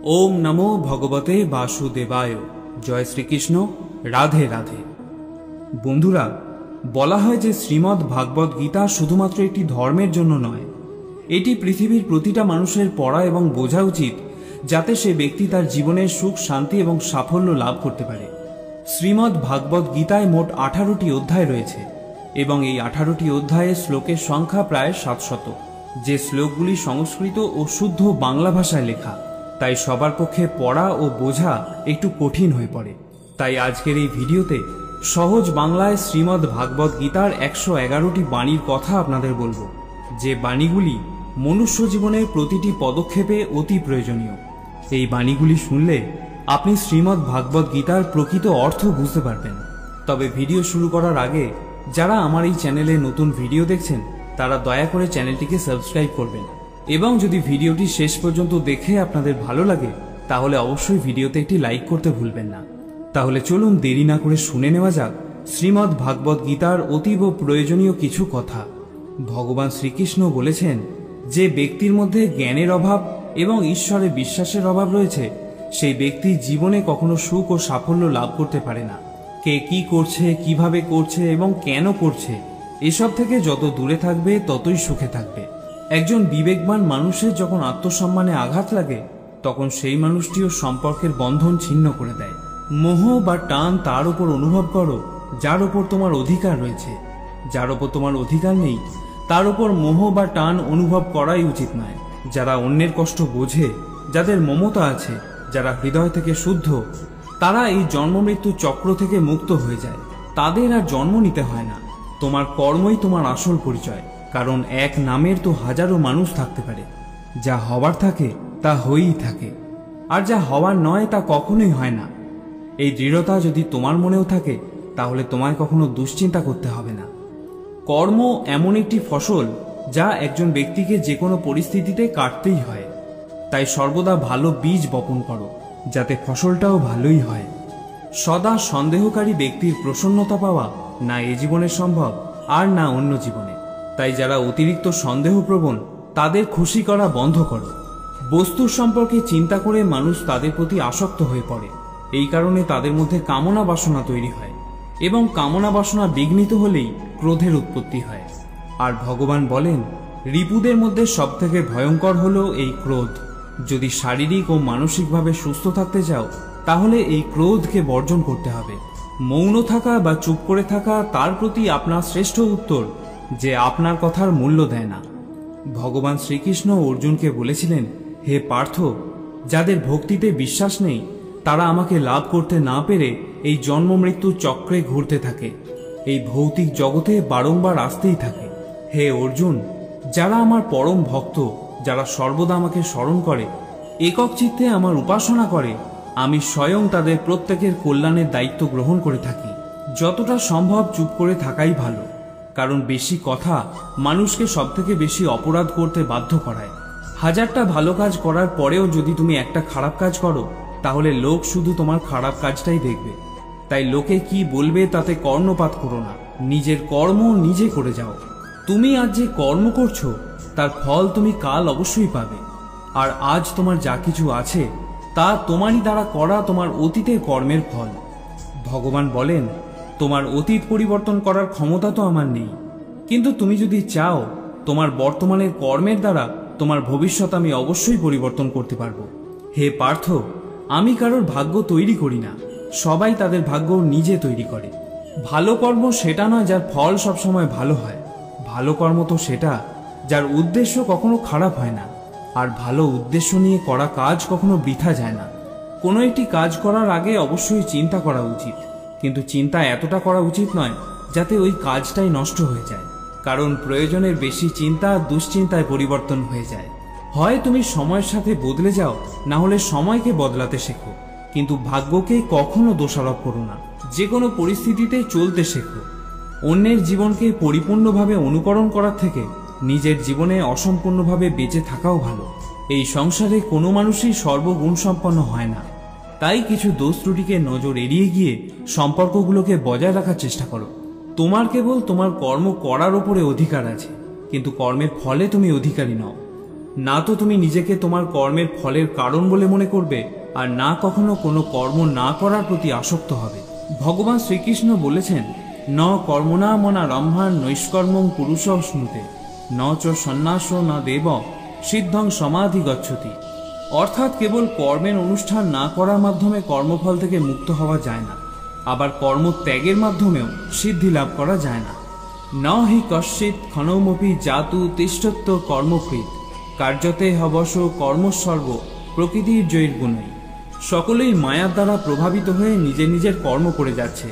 ओम नमो भगवते वासुदेवाय। जय श्रीकृष्ण। राधे राधे। बंधुरा बला है जे श्रीमद् भागवत गीता शुधुमात्र एकटी धर्मेर जन्य नय, एटी पृथिवीर प्रतिटा मानुषेर पढ़ा एवं बोझा उचित जाते से व्यक्ति तार जीवने सुख शांति एवं साफल्य लाभ करते पारे। श्रीमद् भागवत गीताय मोट 18टी अध्याय रयेछे एवं एई 18टी अध्याये श्लोकेर संख्या प्राय 700, जे श्लोकगुली संस्कृत और शुद्ध बांगला भाषाय लेखा, ताई सबार पक्षे पढ़ा और बोझा एकटू कठिन हये पड़े। ताई आजकेर एई भिडियोते सहज बांगलाय श्रीमद् भागवत गीतार 111टी बाणीर कथा आपनादेर बोलबो, जे बाणीगुली मनुष्य जीवनेर प्रतिटी पदक्षेपे अति प्रयोजनीय। एई बाणीगुली शुनले आपनि श्रीमद् भागवत गीतार प्रकृत अर्थ बुझते पारबेन। तबे भिडियो शुरू करार आगे जारा आमार एई चैनेले नतून भिडियो देखछेन तारा दया करे चैनेलटिके सबस्क्राइब करबेन एवं यदि भिडियोटी शेष पर्यन्त देखे आपनादेर भालो लागे ताहले अवश्यई भिडियोते एकटी लाइक करते भुलबेन ना। ताहले चलुन देरी ना करे शुने नेওয়া যাক श्रीमद् भागवत गीतार अतीव प्रयोजनीय किछु कथा। भगवान श्रीकृष्ण बोलेছেন যে ব্যক্তির মধ্যে জ্ঞানের অভাব এবং ঈশ্বরে বিশ্বাসের অভাব রয়েছে সেই ব্যক্তি জীবনে কখনো সুখ ও সাফল্য লাভ করতে পারে না। কে কি করছে, কিভাবে করছে এবং কেন করছে এসব থেকে যত দূরে থাকবে ততই সুখে থাকবে। একজন বিবেকবান মানুষের যখন আত্মসম্মানে আঘাত লাগে তখন সেই মানুষটিও সম্পর্কের বন্ধন ছিন্ন করে দেয়। মোহ বা টান তার উপর অনুভব করো যার উপর তোমার অধিকার রয়েছে। যার উপর তোমার অধিকার নেই তার উপর মোহ বা টান অনুভব করাই উচিত নয়। যারা অন্যের কষ্ট বোঝে, যাদের মমতা আছে, যারা হৃদয় থেকে শুদ্ধ, তারা এই জন্ম মৃত্যু চক্র থেকে মুক্ত হয়ে যায়। তাদের আর জন্ম নিতে হয় না। তোমার কর্মই তোমার আসল পরিচয়, কারণ এক নামের তো হাজারো মানুষ থাকতে পারে। যা হবার থাকে তা হয়েই থাকে, আর যা হওয়ার নয় তা কখনোই হয় না। এই দৃঢ়তা যদি তোমার মনেও থাকে তাহলে তোমায় কখনো দুশ্চিন্তা করতে হবে না। কর্ম এমন একটি ফসল যা একজন ব্যক্তিকে যে কোনো পরিস্থিতিতে কাটতেই হয়। তাই সর্বদা ভালো বীজ বপন করো যাতে ফসলটাও ভালোই হয়। সদা সন্দেহকারী ব্যক্তির প্রসন্নতা পাওয়া না এ জীবনে সম্ভব আর না অন্য জীবনে। তাই যারা অতিরিক্ত সন্দেহপ্রবণ তাদের খুশি করা বন্ধ করো। বস্তুর সম্পর্কে চিন্তা করে মানুষ তাদের প্রতি আসক্ত হয়ে পড়ে। এই কারণে তাদের মধ্যে কামনা বাসনা তৈরি হয় এবং কামনা বাসনা বিঘ্নিত হলেই ক্রোধের উৎপত্তি হয়। আর ভগবান বলেন রিপুদের মধ্যে সবথেকে ভয়ঙ্কর হলো এই ক্রোধ। যদি শারীরিক ও মানসিকভাবে সুস্থ থাকতে চাও তাহলে এই ক্রোধকে বর্জন করতে হবে। মৌন থাকা বা চুপ করে থাকা তার প্রতি আপনার শ্রেষ্ঠ উত্তর যে আপনার কথার মূল্য দেয় না। ভগবান শ্রীকৃষ্ণ অর্জুনকে বলেছিলেন, হে পার্থ, যাদের ভক্তিতে বিশ্বাস নেই তারা আমাকে লাভ করতে না পেরে এই জন্ম মৃত্যু চক্রে ঘুরতে থাকে, এই ভৌতিক জগতে বারংবার আসতেই থাকে। হে অর্জুন, যারা আমার পরম ভক্ত, যারা সর্বদা আমাকে স্মরণ করে, একক চিত্তে আমার উপাসনা করে, আমি স্বয়ং তাদের প্রত্যেকের কল্যাণের দায়িত্ব গ্রহণ করে থাকি। যতটা সম্ভব চুপ করে থাকাই ভালো, কারণ বেশি কথা মানুষকে সবথেকে বেশি অপরাধ করতে বাধ্য করায়। হাজারটা ভালো কাজ করার পরেও যদি তুমি একটা খারাপ কাজ করো তাহলে লোক শুধু তোমার খারাপ কাজটাই দেখবে। তাই লোকে কি বলবে তাতে কর্ণপাত করো না, নিজের কর্ম নিজে করে যাও। তুমি আজ যে কর্ম করছো তার ফল তুমি কাল অবশ্যই পাবে। আর আজ তোমার যা কিছু আছে তা তোমারই দ্বারা করা তোমার অতীতের কর্মের ফল। ভগবান বলেন, তোমার অতীত পরিবর্তন করার ক্ষমতা তো আমার নেই, কিন্তু তুমি যদি চাও তোমার বর্তমানের কর্মের দ্বারা তোমার ভবিষ্যৎ আমি অবশ্যই পরিবর্তন করতে পারবো। হে পার্থ, আমি কারোর ভাগ্য তৈরি করি না, সবাই তাদের ভাগ্য নিজে তৈরি করে। ভালো কর্ম সেটা নয় যার ফল সবসময় ভালো হয়। ভালো কর্ম তো সেটা যার উদ্দেশ্য কখনো খারাপ হয় না। আর ভালো উদ্দেশ্য নিয়ে করা কাজ কখনো বৃথা যায় না। কোনো একটি কাজ করার আগে অবশ্যই চিন্তা করা উচিত, কিন্তু চিন্তা এতটা করা উচিত নয় যাতে ওই কাজটাই নষ্ট হয়ে যায়। কারণ প্রয়োজনের বেশি চিন্তা দুশ্চিন্তায় পরিবর্তন হয়ে যায়। হয় তুমি সময়ের সাথে বদলে যাও, না হলে সময়কে বদলাতে শেখো, কিন্তু ভাগ্যকে কখনো দোষারোপ করো না। যে কোনো পরিস্থিতিতে চলতে শেখো। অন্যের জীবনকে পরিপূর্ণভাবে অনুকরণ করার থেকে নিজের জীবনে অসম্পূর্ণভাবে বেঁচে থাকাও ভালো। এই সংসারে কোনো মানুষই সর্বগুণ সম্পন্ন হয় না। তাই কিছু দোষ ত্রুটিকে নজর এড়িয়ে গিয়ে সম্পর্কগুলোকে বজায় রাখার চেষ্টা করো। তোমার কেবল তোমার কর্ম করার উপরে অধিকার আছে, কিন্তু কর্মের ফলে তুমি অধিকারী নও। না তো তুমি নিজেকে তোমার কর্মের ফলের কারণ বলে মনে করবে, আর না কখনো কোনো কর্ম না করার প্রতি আসক্ত হবে। ভগবান শ্রীকৃষ্ণ বলেছেন, ন কর্মণা মনা রম্ভান নৈষ্কর্মং পুরুষ স্নুতে ন চ সন্ন্যাস না দেব সিদ্ধং সমাধি গচ্ছতি। অর্থাৎ কেবল কর্মের অনুষ্ঠান না করার মাধ্যমে কর্মফল থেকে মুক্ত হওয়া যায় না, আবার কর্ম ত্যাগের মাধ্যমেও সিদ্ধি লাভ করা যায় না। ন হি কশ্চিৎ ক্ষণমপি জাতু তিষ্ঠত্ব কর্মকৃত কার্যতে হবশ কর্মসর্ব প্রকৃতির জয়ীর গুণই। সকলেই মায়ার দ্বারা প্রভাবিত হয়ে নিজের নিজের কর্ম করে যাচ্ছে।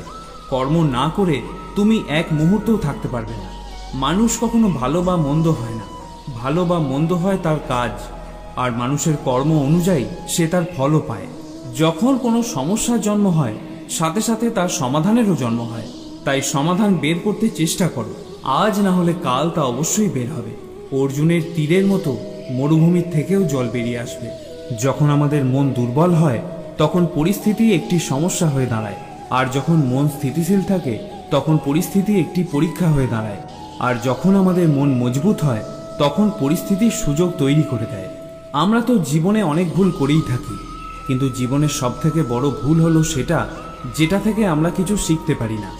কর্ম না করে তুমি এক মুহূর্তও থাকতে পারবে না। মানুষ কখনো ভালো বা মন্দ হয় না, ভালো বা মন্দ হয় তার কাজ, আর মানুষের কর্ম অনুযায়ী সে তার ফলও পায়। যখন কোনো সমস্যার জন্ম হয় সাথে সাথে তার সমাধানেরও জন্ম হয়। তাই সমাধান বের করতে চেষ্টা করো, আজ না হলে কাল তা অবশ্যই বের হবে। অর্জুনের তীরের মতো মরুভূমির থেকেও জল বেরিয়ে আসবে। যখন আমাদের মন দুর্বল হয় তখন পরিস্থিতি একটি সমস্যা হয়ে দাঁড়ায়, আর যখন মন স্থিতিশীল থাকে তখন পরিস্থিতি একটি পরীক্ষা হয়ে দাঁড়ায়, আর যখন আমাদের মন মজবুত হয় তখন পরিস্থিতির সুযোগ তৈরি করে দেয়। আমরা তো জীবনে অনেক ভুল করেই থাকি, কিন্তু জীবনের সবথেকে বড় ভুল হলো সেটা যেটা থেকে আমরা কিছু শিখতে পারি না।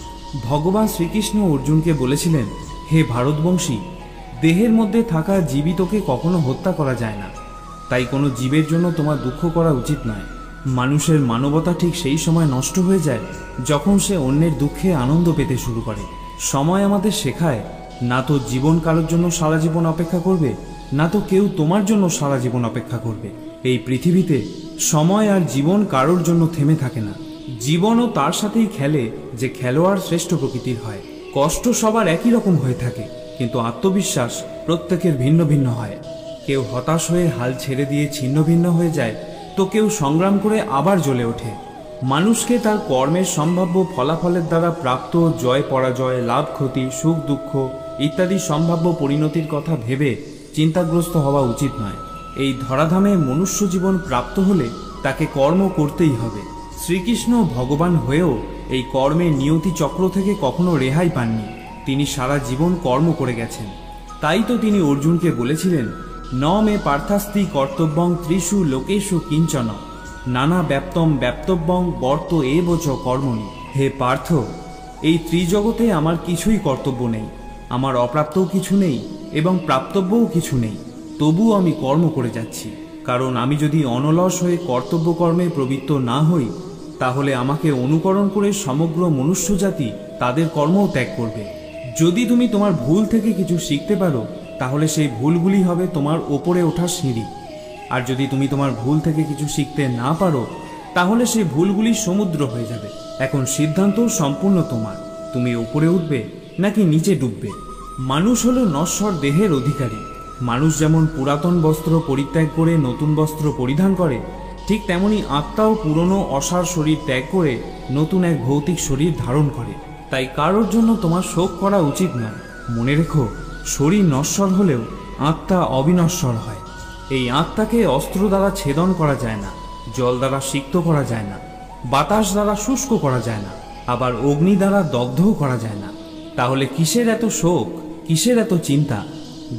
ভগবান শ্রীকৃষ্ণ অর্জুনকে বলেছিলেন, হে ভারতবংশী, দেহের মধ্যে থাকা জীবিতকে কখনো হত্যা করা যায় না, তাই কোনো জীবের জন্য তোমার দুঃখ করা উচিত নয়। মানুষের মানবতা ঠিক সেই সময় নষ্ট হয়ে যায় যখন সে অন্যের দুঃখে আনন্দ পেতে শুরু করে। সময় আমাদের শেখায়, না তো জীবন কারোর জন্য সারা জীবন অপেক্ষা করবে, না তো কেউ তোমার জন্য সারা জীবন অপেক্ষা করবে। এই পৃথিবীতে সময় আর জীবন কারোর জন্য থেমে থাকে না। জীবনও তার সাথেই খেলে যে খেলোয়াড় শ্রেষ্ঠ প্রকৃতির হয়। কষ্ট সবার একই রকম হয়ে থাকে, কিন্তু আত্মবিশ্বাস প্রত্যেকের ভিন্ন ভিন্ন হয়। কেউ হতাশ হয়ে হাল ছেড়ে দিয়ে ছিন্ন ভিন্ন হয়ে যায়, তো কেউ সংগ্রাম করে আবার জ্বলে ওঠে। মানুষকে তার কর্মের সম্ভাব্য ফলাফলের দ্বারা প্রাপ্ত জয় পরাজয়, লাভ ক্ষতি, সুখ দুঃখ ইত্যাদি সম্ভাব্য পরিণতির কথা ভেবে চিন্তাগ্রস্ত হওয়া উচিত নয়। এই ধরাধামে মনুষ্য জীবন প্রাপ্ত হলে তাকে কর্ম করতেই হবে। শ্রীকৃষ্ণ ভগবান হয়েও এই কর্মের নিয়তি চক্র থেকে কখনো রেহাই পাননি। তিনি সারা জীবন কর্ম করে গেছেন। তাই তো তিনি অর্জুনকে বলেছিলেন, ন মে পার্থাস্তি কর্তব্যং ত্রিষু লোকেষু কিঞ্চন নানা ব্যাপ্তম ব্যাপ্তব্যং বর্ত এবচ কর্মণি। হে পার্থ, এই ত্রিজগতে আমার কিছুই কর্তব্য নেই, আমার অপ্রাপ্তও কিছু নেই এবং প্রাপ্তব্যও কিছু নেই, তবুও আমি কর্ম করে যাচ্ছি। কারণ আমি যদি অনলস হয়ে কর্তব্য কর্মে প্রবৃত্ত না হই, তাহলে আমাকে অনুকরণ করে সমগ্র মনুষ্যজাতি তাদের কর্মও ত্যাগ করবে। যদি তুমি তোমার ভুল থেকে কিছু শিখতে পারো, তাহলে সেই ভুলগুলি হবে তোমার ওপরে ওঠার সিঁড়ি। আর যদি তুমি তোমার ভুল থেকে কিছু শিখতে না পারো, তাহলে সেই ভুলগুলি সমুদ্র হয়ে যাবে। এখন সিদ্ধান্ত সম্পূর্ণ তোমার, তুমি উপরে উঠবে নাকি নিচে ডুববে। মানুষ হলো নশ্বর দেহের অধিকারী। মানুষ যেমন পুরাতন বস্ত্র পরিত্যাগ করে নতুন বস্ত্র পরিধান করে, ঠিক তেমনি আত্মাও পুরনো অসার শরীর ত্যাগ করে নতুন এক ভৌতিক শরীর ধারণ করে। তাই কারোর জন্য তোমার শোক করা উচিত নয়। মনে রেখো, শরীর নশ্বর হলেও আত্মা অবিনশ্বর হয়। এই আত্মাকে অস্ত্র দ্বারা ছেদন করা যায় না, জল দ্বারা সিক্ত করা যায় না, বাতাস দ্বারা শুষ্ক করা যায় না, আবার অগ্নি দ্বারা দগ্ধও করা যায় না। তাহলে কিসের এত শোক, কিসের এত চিন্তা?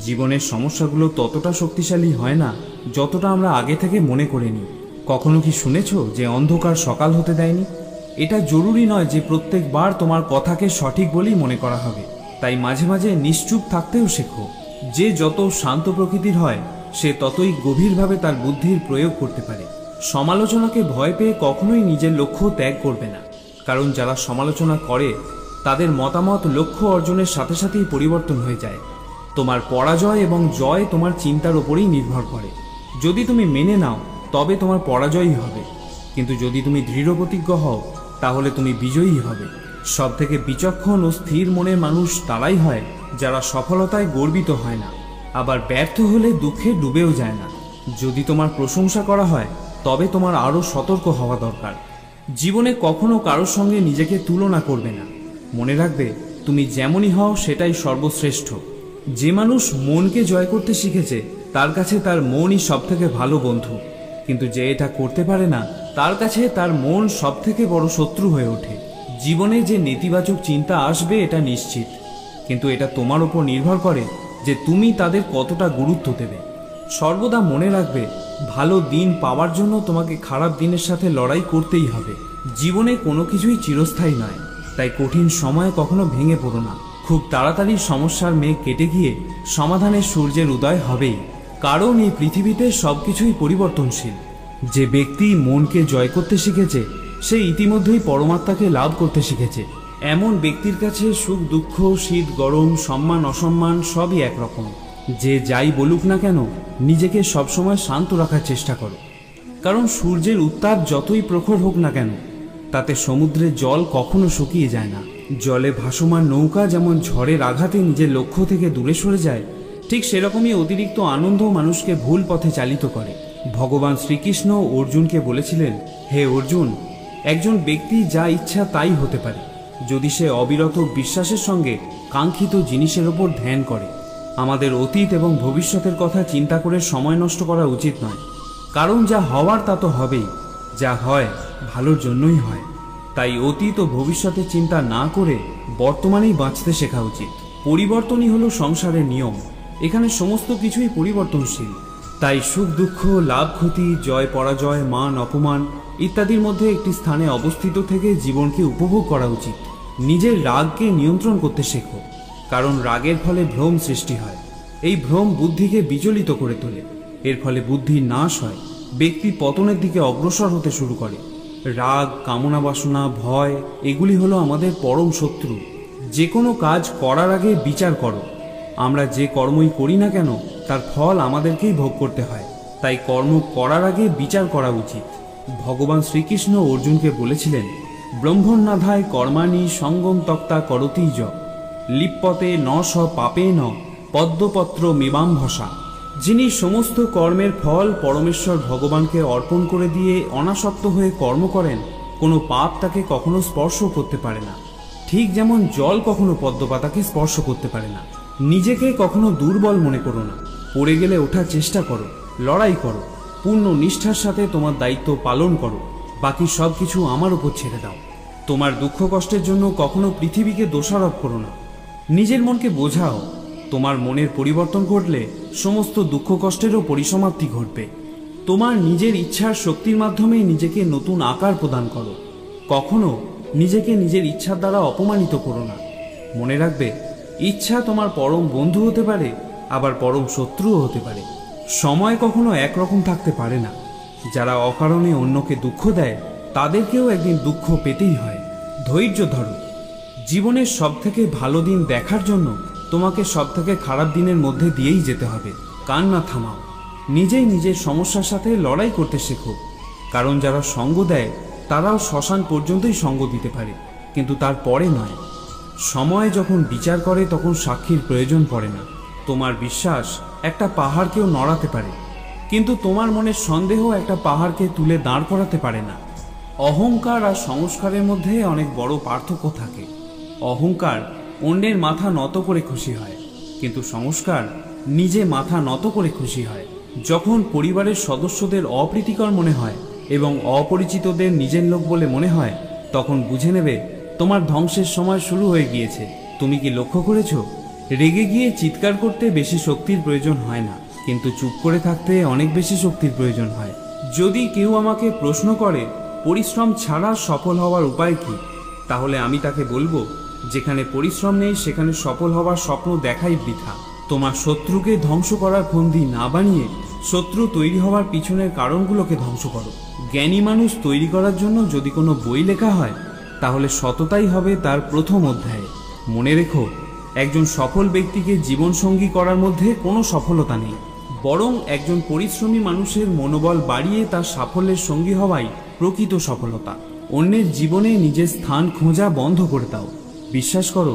জীবনের সমস্যাগুলো ততটা শক্তিশালী হয় না যতটা আমরা আগে থেকে মনে করে নিই। কখনো কি শুনেছ যে অন্ধকার সকাল হতে দেয়নি? এটা জরুরি নয় যে প্রত্যেকবার তোমার কথাকে সঠিক বলেই মনে করা হবে। তাই মাঝে মাঝে নিশ্চুপ থাকতেও শেখো। যে যত শান্ত প্রকৃতির হয়, সে ততই গভীরভাবে তার বুদ্ধির প্রয়োগ করতে পারে। সমালোচনাকে ভয় পেয়ে কখনোই নিজের লক্ষ্য ত্যাগ করবে না, কারণ যারা সমালোচনা করে তাদের মতামত লক্ষ্য অর্জনের সাথে সাথেই পরিবর্তন হয়ে যায়। তোমার পরাজয় এবং জয় তোমার চিন্তার উপরেই নির্ভর করে। যদি তুমি মেনে নাও, তবে তোমার পরাজয়ই হবে, কিন্তু যদি তুমি দৃঢ় প্রতিজ্ঞ হও, তাহলে তুমি বিজয়ী হবে। সব থেকে বিচক্ষণ ও স্থির মনের মানুষ তারাই হয় যারা সফলতায় গর্বিত হয় না, আবার ব্যর্থ হলে দুঃখে ডুবেও যায় না। যদি তোমার প্রশংসা করা হয়, তবে তোমার আরও সতর্ক হওয়া দরকার। জীবনে কখনো কারোর সঙ্গে নিজেকে তুলনা করবে না। মনে রাখবে, তুমি যেমনই হও সেটাই সর্বশ্রেষ্ঠ। যে মানুষ মনকে জয় করতে শিখেছে, তার কাছে তার মনই সবথেকে ভালো বন্ধু। কিন্তু যে এটা করতে পারে না, তার কাছে তার মন সবথেকে বড় শত্রু হয়ে ওঠে। জীবনে যে নেতিবাচক চিন্তা আসবে এটা নিশ্চিত, কিন্তু এটা তোমার উপর নির্ভর করে যে তুমি তাদের কতটা গুরুত্ব দেবে। সর্বদা মনে রাখবে, ভালো দিন পাওয়ার জন্য তোমাকে খারাপ দিনের সাথে লড়াই করতেই হবে। জীবনে কোনো কিছুই চিরস্থায়ী নয়, তাই কঠিন সময়ে কখনো ভেঙে পড়ো না। খুব তাড়াতাড়ি সমস্যার মেঘ কেটে গিয়ে সমাধানের সূর্যের উদয় হবেই, কারণ এই পৃথিবীতে সবকিছুই পরিবর্তনশীল। যে ব্যক্তি মনকে জয় করতে শিখেছে সে ইতিমধ্যেই পরমাত্মাকে লাভ করতে শিখেছে। এমন ব্যক্তির কাছে সুখ দুঃখ, শীত গরম, সম্মান অসম্মান সবই একরকম। যে যাই বলুক না কেন, নিজেকে সবসময় শান্ত রাখার চেষ্টা করো, কারণ সূর্যের উত্তাপ যতই প্রখর হোক না কেন, তাতে সমুদ্রের জল কখনো শুকিয়ে যায় না। জলে ভাসমান নৌকা যেমন ঝড়ের আঘাতে নিজের লক্ষ্য থেকে দূরে সরে যায়, ঠিক সেরকমই অতিরিক্ত আনন্দ মানুষকে ভুল পথে চালিত করে। ভগবান শ্রীকৃষ্ণ অর্জুনকে বলেছিলেন, হে অর্জুন, একজন ব্যক্তি যা ইচ্ছা তাই হতে পারে যদি সে অবিরত বিশ্বাসের সঙ্গে কাঙ্ক্ষিত জিনিসের ওপর ধ্যান করে। আমাদের অতীত এবং ভবিষ্যতের কথা চিন্তা করে সময় নষ্ট করা উচিত নয়, কারণ যা হওয়ার তা তো হবেই, যা হয় ভালোর জন্যই হয়। তাই অতীত ও ভবিষ্যতের চিন্তা না করে বর্তমানেই বাঁচতে শেখা উচিত। পরিবর্তনই হলো সংসারের নিয়ম, এখানে সমস্ত কিছুই পরিবর্তনশীল। তাই সুখ দুঃখ, লাভ ক্ষতি, জয় পরাজয়, মান অপমান ইত্যাদির মধ্যে একটি স্থানে অবস্থিত থেকে জীবনকে উপভোগ করা উচিত। নিজের রাগকে নিয়ন্ত্রণ করতে শেখো, কারণ রাগের ফলে ভ্রম সৃষ্টি হয়। এই ভ্রম বুদ্ধিকে বিচলিত করে তোলে, এর ফলে বুদ্ধির নাশ হয়, ব্যক্তি পতনের দিকে অগ্রসর হতে শুরু করে। রাগ, কামনা বাসনা, ভয় এগুলি হলো আমাদের পরম শত্রু। যে কোনো কাজ করার আগে বিচার করো। আমরা যে কর্মই করি না কেন তার ফল আমাদেরকেই ভোগ করতে হয়, তাই কর্ম করার আগে বিচার করা উচিত। ভগবান শ্রীকৃষ্ণ অর্জুনকে বলেছিলেন, ব্রহ্মণ্যাধায় কর্মাণি সঙ্গম তক্তা করতি য লিপ্পতে ন স পাপে ন পদ্মপত্র মিবাম্ভসা। যিনি সমস্ত কর্মের ফল পরমেশ্বর ভগবানকে অর্পণ করে দিয়ে অনাসক্ত হয়ে কর্ম করেন, কোনো পাপ তাকে কখনো স্পর্শ করতে পারে না। ঠিক যেমন জল কখনো পদ্মপাতাকে স্পর্শ করতে পারে না। নিজেকে কখনো দুর্বল মনে করো না, পড়ে গেলে ওঠার চেষ্টা করো, লড়াই করো, পূর্ণ নিষ্ঠার সাথে তোমার দায়িত্ব পালন করো, বাকি সব কিছু আমার উপর ছেড়ে দাও। তোমার দুঃখ কষ্টের জন্য কখনো পৃথিবীকে দোষারোপ করো না, নিজের মনকে বোঝাও। তোমার মনের পরিবর্তন ঘটলে সমস্ত দুঃখ কষ্টেরও পরিসমাপ্তি ঘটবে। তোমার নিজের ইচ্ছার শক্তির মাধ্যমে নিজেকে নতুন আকার প্রদান করো। কখনো নিজেকে নিজের ইচ্ছার দ্বারা অপমানিত করো না। মনে রাখবে, ইচ্ছা তোমার পরম বন্ধু হতে পারে, আবার পরম শত্রুও হতে পারে। সময় কখনো একরকম থাকতে পারে না। যারা অকারণে অন্যকে দুঃখ দেয় তাদেরকেও একদিন দুঃখ পেতেই হয়। ধৈর্য ধরো। জীবনের সবথেকে ভালো দিন দেখার জন্য তোমাকে সবথেকে খারাপ দিনের মধ্যে দিয়েই যেতে হবে। কান্না থামাও, নিজেই নিজের সমস্যার সাথে লড়াই করতে শেখো, কারণ যারা সঙ্গ দেয় তারাও শ্মশান পর্যন্তই সঙ্গ দিতে পারে, কিন্তু তার পরে নয়। সময় যখন বিচার করে তখন সাক্ষীর প্রয়োজন পড়ে না। তোমার বিশ্বাস একটা পাহাড়কেও নড়াতে পারে, কিন্তু তোমার মনের সন্দেহ একটা পাহাড়কে তুলে দাঁড় করাতে পারে না। অহংকার আর সংস্কারের মধ্যে অনেক বড় পার্থক্য থাকে। অহংকার অন্যের মাথা নত করে খুশি হয়, কিন্তু সংস্কার নিজে মাথা নত করে খুশি হয়। যখন পরিবারের সদস্যদের অপ্রীতিকর মনে হয় এবং অপরিচিতদের নিজের লোক বলে মনে হয়, তখন বুঝে নেবে তোমার ধ্বংসের সময় শুরু হয়ে গিয়েছে। তুমি কি লক্ষ্য করেছো, রেগে গিয়ে চিৎকার করতে বেশি শক্তির প্রয়োজন হয় না, কিন্তু চুপ করে থাকতে অনেক বেশি শক্তির প্রয়োজন হয়। যদি কেউ আমাকে প্রশ্ন করে পরিশ্রম ছাড়া সফল হওয়ার উপায় কি, তাহলে আমি তাকে বলবো, যেখানে পরিশ্রম নেই সেখানে সফল হওয়ার স্বপ্ন দেখাই বৃথা। তোমার শত্রুকে ধ্বংস করার ফন্দি না বানিয়ে শত্রু তৈরি হওয়ার পিছনের কারণগুলোকে ধ্বংস করো। জ্ঞানী মানুষ তৈরি করার জন্য যদি কোনো বই লেখা হয়, তাহলে সততাই হবে তার প্রথম অধ্যায়। মনে রেখো, একজন সফল ব্যক্তিকে জীবনসঙ্গী করার মধ্যে কোনো সফলতা নেই, বরং একজন পরিশ্রমী মানুষের মনোবল বাড়িয়ে তার সাফল্যের সঙ্গী হওয়াই প্রকৃত সফলতা। অন্যের জীবনে নিজের স্থান খোঁজা বন্ধ করে দাও। বিশ্বাস করো,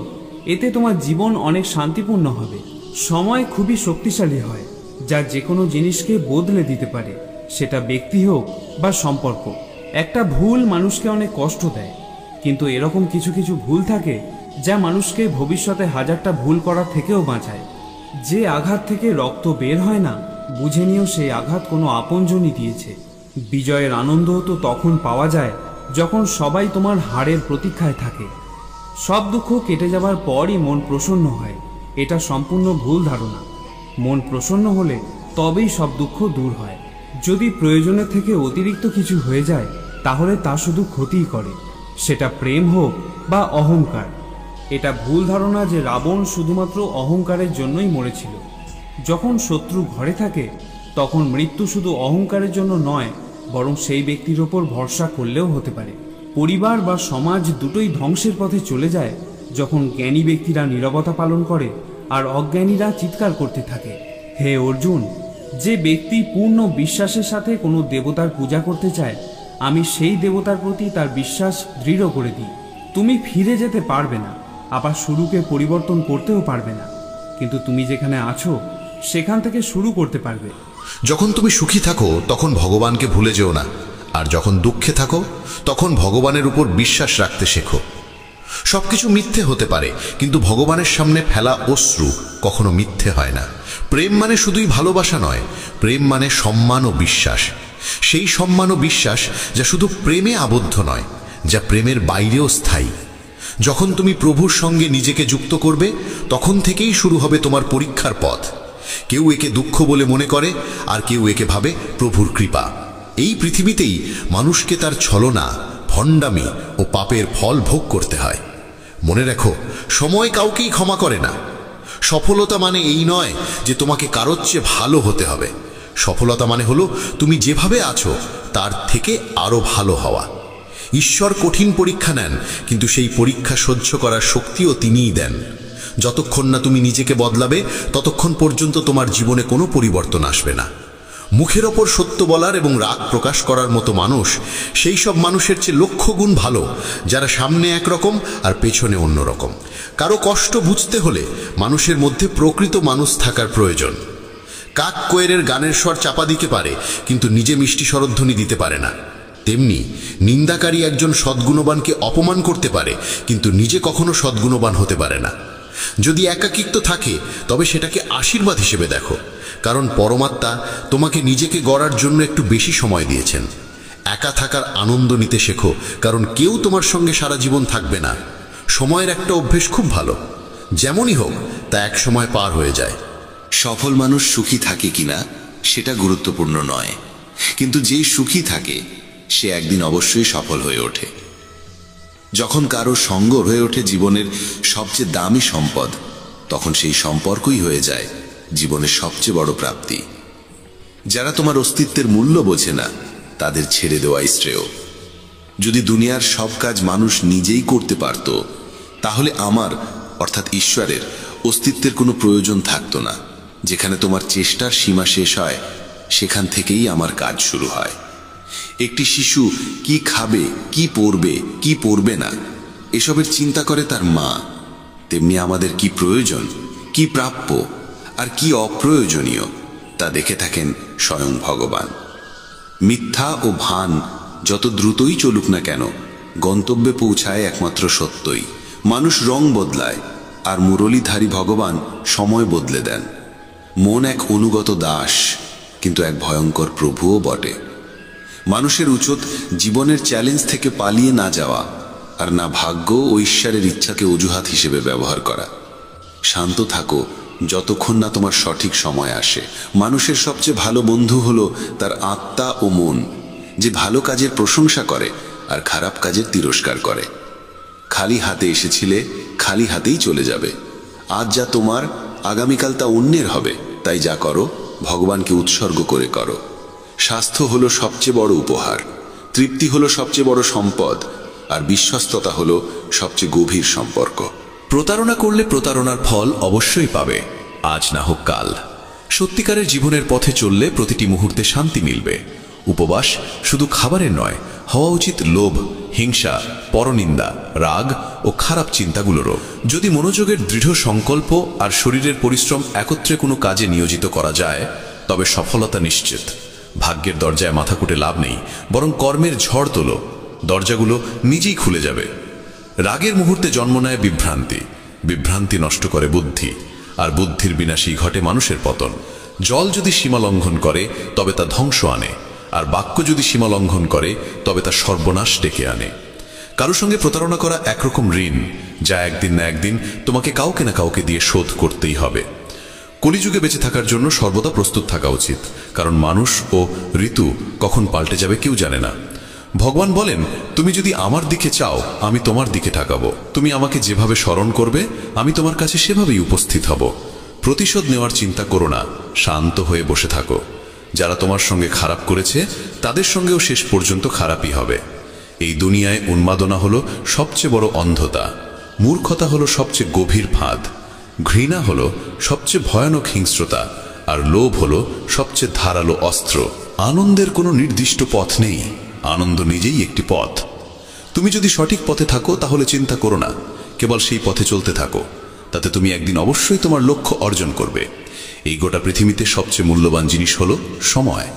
এতে তোমার জীবন অনেক শান্তিপূর্ণ হবে। সময় খুবই শক্তিশালী হয়, যা যে কোনো জিনিসকে বদলে দিতে পারে, সেটা ব্যক্তি হোক বা সম্পর্ক। একটা ভুল মানুষকে অনেক কষ্ট দেয়, কিন্তু এরকম কিছু কিছু ভুল থাকে যা মানুষকে ভবিষ্যতে হাজারটা ভুল করার থেকেও বাঁচায়। যে আঘাত থেকে রক্ত বের হয় না, বুঝে নিও সেই আঘাত কোনো আপনজনই দিয়েছে। বিজয়ের আনন্দ তো তখন পাওয়া যায় যখন সবাই তোমার হারের প্রতীক্ষায় থাকে। সব দুঃখ কেটে যাবার পরই মন প্রসন্ন হয়, এটা সম্পূর্ণ ভুল ধারণা। মন প্রসন্ন হলে তবেই সব দুঃখ দূর হয়। যদি প্রয়োজনের থেকে অতিরিক্ত কিছু হয়ে যায় তাহলে তা শুধু ক্ষতিই করে, সেটা প্রেম হোক বা অহংকার। এটা ভুল ধারণা যে রাবণ শুধুমাত্র অহংকারের জন্যই মরেছিল। যখন শত্রু ঘরে থাকে তখন মৃত্যু শুধু অহংকারের জন্য নয়, বরং সেই ব্যক্তির ওপর ভরসা করলেও হতে পারে। পরিবার বা সমাজ দুটোই ধ্বংসের পথে চলে যায় যখন জ্ঞানী ব্যক্তিরা নীরবতা পালন করে আর অজ্ঞানীরা চিৎকার করতে থাকে। হে অর্জুন, যে ব্যক্তি পূর্ণ বিশ্বাসের সাথে কোনো দেবতার পূজা করতে চায়, আমি সেই দেবতার প্রতি তার বিশ্বাস দৃঢ় করে দিই। তুমি ফিরে যেতে পারবে না, আবার শুরুকে পরিবর্তন করতেও পারবে না, কিন্তু তুমি যেখানে আছো সেখান থেকে শুরু করতে পারবে। যখন তুমি সুখী থাকো তখন ভগবানকে ভুলে যেও না, আর যখন দুঃখে থাকো তখন ভগবানের উপর বিশ্বাস রাখতে শেখো। সবকিছু মিথ্যে হতে পারে, কিন্তু ভগবানের সামনে ফেলা অশ্রু কখনো মিথ্যে হয় না। প্রেম মানে শুধুই ভালোবাসা নয়, প্রেম মানে সম্মান ও বিশ্বাস। সেই সম্মান ও বিশ্বাস যা শুধু প্রেমে আবদ্ধ নয়, যা প্রেমের বাইরেও স্থায়ী। যখন তুমি প্রভুর সঙ্গে নিজেকে যুক্ত করবে তখন থেকেই শুরু হবে তোমার পরীক্ষার পথ। কেউ একে দুঃখ বলে মনে করে, আর কেউ একে ভাবে প্রভুর কৃপা। এই পৃথিবীতেই মানুষকে তার ছলনা, ভণ্ডামি ও পাপের ফল ভোগ করতে হয়। মনে রেখো, সময় কাউকেই ক্ষমা করে না। সফলতা মানে এই নয় যে তোমাকে কারোর চেয়ে ভালো হতে হবে। সফলতা মানে হলো তুমি যেভাবে আছো তার থেকে আরো ভালো হওয়া। ঈশ্বর কঠিন পরীক্ষা নেন, কিন্তু সেই পরীক্ষা সহ্য করার শক্তিও তিনিই দেন। যতক্ষণ না তুমি নিজেকে বদলাবে ততক্ষণ পর্যন্ত তোমার জীবনে কোনো পরিবর্তন আসবে না। মুখের ওপর সত্য বলার এবং রাগ প্রকাশ করার মতো মানুষ সেই সব মানুষের চেয়ে লক্ষ গুণ ভালো যারা সামনে একরকম আর পেছনে অন্যরকম। কারো কষ্ট বুঝতে হলে মানুষের মধ্যে প্রকৃত মানুষ থাকার প্রয়োজন। কাক কোয়েলের গানের স্বর চাপা দিতে পারে, কিন্তু নিজে মিষ্টি স্বরধ্বনি দিতে পারে না। তেমনি নিন্দাকারী একজন সদ্গুণবানকে অপমান করতে পারে, কিন্তু নিজে কখনো সদ্গুণবান হতে পারে না। যদি একাকিত্ব থাকে তবে সেটাকে আশীর্বাদ হিসেবে দেখো, কারণ পরমাত্মা তোমাকে নিজেকে গড়ার জন্য একটু বেশি সময় দিয়েছেন। একা থাকার আনন্দ নিতে শেখো, কারণ কেউ তোমার সঙ্গে সারা জীবন থাকবে না। সময়ের একটা অভ্যেস খুব ভালো, যেমনই হোক তা এক সময় পার হয়ে যায়। সফল মানুষ সুখী থাকে কিনা সেটা গুরুত্বপূর্ণ নয়, কিন্তু যেই সুখী থাকে সে একদিন অবশ্যই সফল হয়ে ওঠে। যখন কারো সঙ্গ হয়ে ওঠে জীবনের সবচেয়ে দামি সম্পদ, তখন সেই সম্পর্কই হয়ে যায় জীবনের সবচেয়ে বড় প্রাপ্তি। যারা তোমার অস্তিত্বের মূল্য বোঝে না তাদের ছেড়ে দেওয়াই শ্রেয়। যদি দুনিয়ার সব কাজ মানুষ নিজেই করতে পারত, তাহলে আমার অর্থাৎ ঈশ্বরের অস্তিত্বের কোনো প্রয়োজন থাকতো না। যেখানে তোমার চেষ্টার সীমা শেষ হয় সেখান থেকেই আমার কাজ শুরু হয়। একটি শিশু কি খাবে, কি পরবে, কি পরবে না এসবের চিন্তা করে তার মা, তেমনি আমাদের কি প্রয়োজন, কি প্রাপ্য আর কি অপ্রয়োজনীয় তা দেখে থাকেন স্বয়ং ভগবান। মিথ্যা ও ভান যত দ্রুতই চলুক না কেন, গন্তব্যে পৌঁছায় একমাত্র সত্যই। মানুষ রং বদলায়, আর মুরলীধারী ভগবান সময় বদলে দেন। মন এক অনুগত দাস, কিন্তু এক ভয়ঙ্কর প্রভুও বটে। মানুষের উচিত জীবনের চ্যালেঞ্জ থেকে পালিয়ে না যাওয়া, আর না ভাগ্য ও ঈশ্বরের ইচ্ছাকে অজুহাত হিসেবে ব্যবহার করা। শান্ত থাকো যতক্ষণ না তোমার সঠিক সময় আসে। মানুষের সবচেয়ে ভালো বন্ধু হলো তার আত্মা ও মন, যে ভালো কাজের প্রশংসা করে আর খারাপ কাজের তিরস্কার করে। খালি হাতে এসেছিলে, খালি হাতেই চলে যাবে। আজ যা তোমার, আগামীকাল তা অন্যের হবে। তাই যা করো ভগবানকে উৎসর্গ করে করো। স্বাস্থ্য হলো সবচেয়ে বড় উপহার, তৃপ্তি হলো সবচেয়ে বড় সম্পদ, আর বিশ্বস্ততা হলো সবচেয়ে গভীর সম্পর্ক। প্রতারণা করলে প্রতারণার ফল অবশ্যই পাবে, আজ না হোক কাল। সত্যিকারের জীবনের পথে চললে প্রতিটি মুহূর্তে শান্তি মিলবে। উপবাস শুধু খাবারের নয়, হওয়া উচিত লোভ, হিংসা, পরনিন্দা, রাগ ও খারাপ চিন্তাগুলোরও। যদি মনোযোগের দৃঢ় সংকল্প আর শরীরের পরিশ্রম একত্রে কোনো কাজে নিয়োজিত করা যায়, তবে সফলতা নিশ্চিত। ভাগ্যের দরজায় মাথা কুটে লাভ নেই, বরং কর্মের ঝড় তোলো, দরজাগুলো নিজেই খুলে যাবে। রাগের মুহূর্তে জন্ম নেয় বিভ্রান্তি, বিভ্রান্তি নষ্ট করে বুদ্ধি, আর বুদ্ধির বিনাশেই ঘটে মানুষের পতন। জল যদি সীমা লঙ্ঘন করে তবে তা ধ্বংস আনে, আর বাক্য যদি সীমা লঙ্ঘন করে তবে তা সর্বনাশ ডেকে আনে। কারো সঙ্গে প্রতারণা করা একরকম ঋণ, যা একদিন না একদিন তোমাকে কাউকে না কাউকে দিয়ে শোধ করতেই হবে। কলিযুগে বেঁচে থাকার জন্য সর্বদা প্রস্তুত থাকা উচিত, কারণ মানুষ ও ঋতু কখন পাল্টে যাবে কেউ জানে না। ভগবান বলেন, তুমি যদি আমার দিকে চাও আমি তোমার দিকে তাকাবো, তুমি আমাকে যেভাবে স্মরণ করবে আমি তোমার কাছে সেভাবেই উপস্থিত হব। প্রতিশোধ নেওয়ার চিন্তা করো না, শান্ত হয়ে বসে থাকো। যারা তোমার সঙ্গে খারাপ করেছে তাদের সঙ্গেও শেষ পর্যন্ত খারাপই হবে। এই দুনিয়ায় উন্মাদনা হলো সবচেয়ে বড় অন্ধতা, মূর্খতা হলো সবচেয়ে গভীর ফাঁদ, ঘৃণা হলো সবচেয়ে ভয়ানক হিংস্রতা, আর লোভ হলো সবচেয়ে ধারালো অস্ত্র। আনন্দের কোনো নির্দিষ্ট পথ নেই, আনন্দ নিজেই একটি পথ। তুমি যদি সঠিক পথে থাকো তাহলে চিন্তা করো না, কেবল সেই পথে চলতে থাকো, তাতে তুমি একদিন অবশ্যই তোমার লক্ষ্য অর্জন করবে। এই গোটা পৃথিবীতে সবচেয়ে মূল্যবান জিনিস হলো সময়,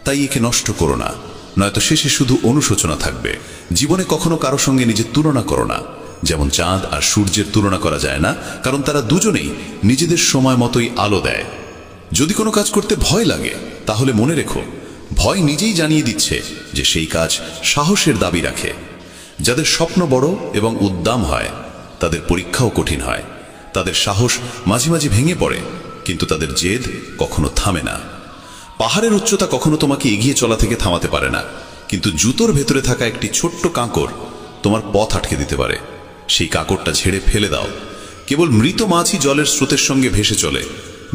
তাই একে নষ্ট করো না, নয়তো শেষে শুধু অনুশোচনা থাকবে। জীবনে কখনো কারো সঙ্গে নিজের তুলনা করো না, যেমন চাঁদ আর সূর্যের তুলনা করা যায় না, কারণ তারা দুজনেই নিজেদের সময় মতোই আলো দেয়। যদি কোনো কাজ করতে ভয় লাগে তাহলে মনে রেখো, ভয় নিজেই জানিয়ে দিচ্ছে যে সেই কাজ সাহসের দাবি রাখে। যাদের স্বপ্ন বড় এবং উদ্দাম হয় তাদের পরীক্ষাও কঠিন হয়, তাদের সাহস মাঝে মাঝে ভেঙে পড়ে, কিন্তু তাদের জেদ কখনো থামে না। পাহাড়ের উচ্চতা কখনো তোমাকে এগিয়ে চলা থেকে থামাতে পারে না, কিন্তু জুতোর ভেতরে থাকা একটি ছোট্ট কাঁকড় তোমার পথ আটকে দিতে পারে। সেই কাঁকড়টা ঝেড়ে ফেলে দাও। কেবল মৃত মাছই জলের স্রোতের সঙ্গে ভেসে চলে,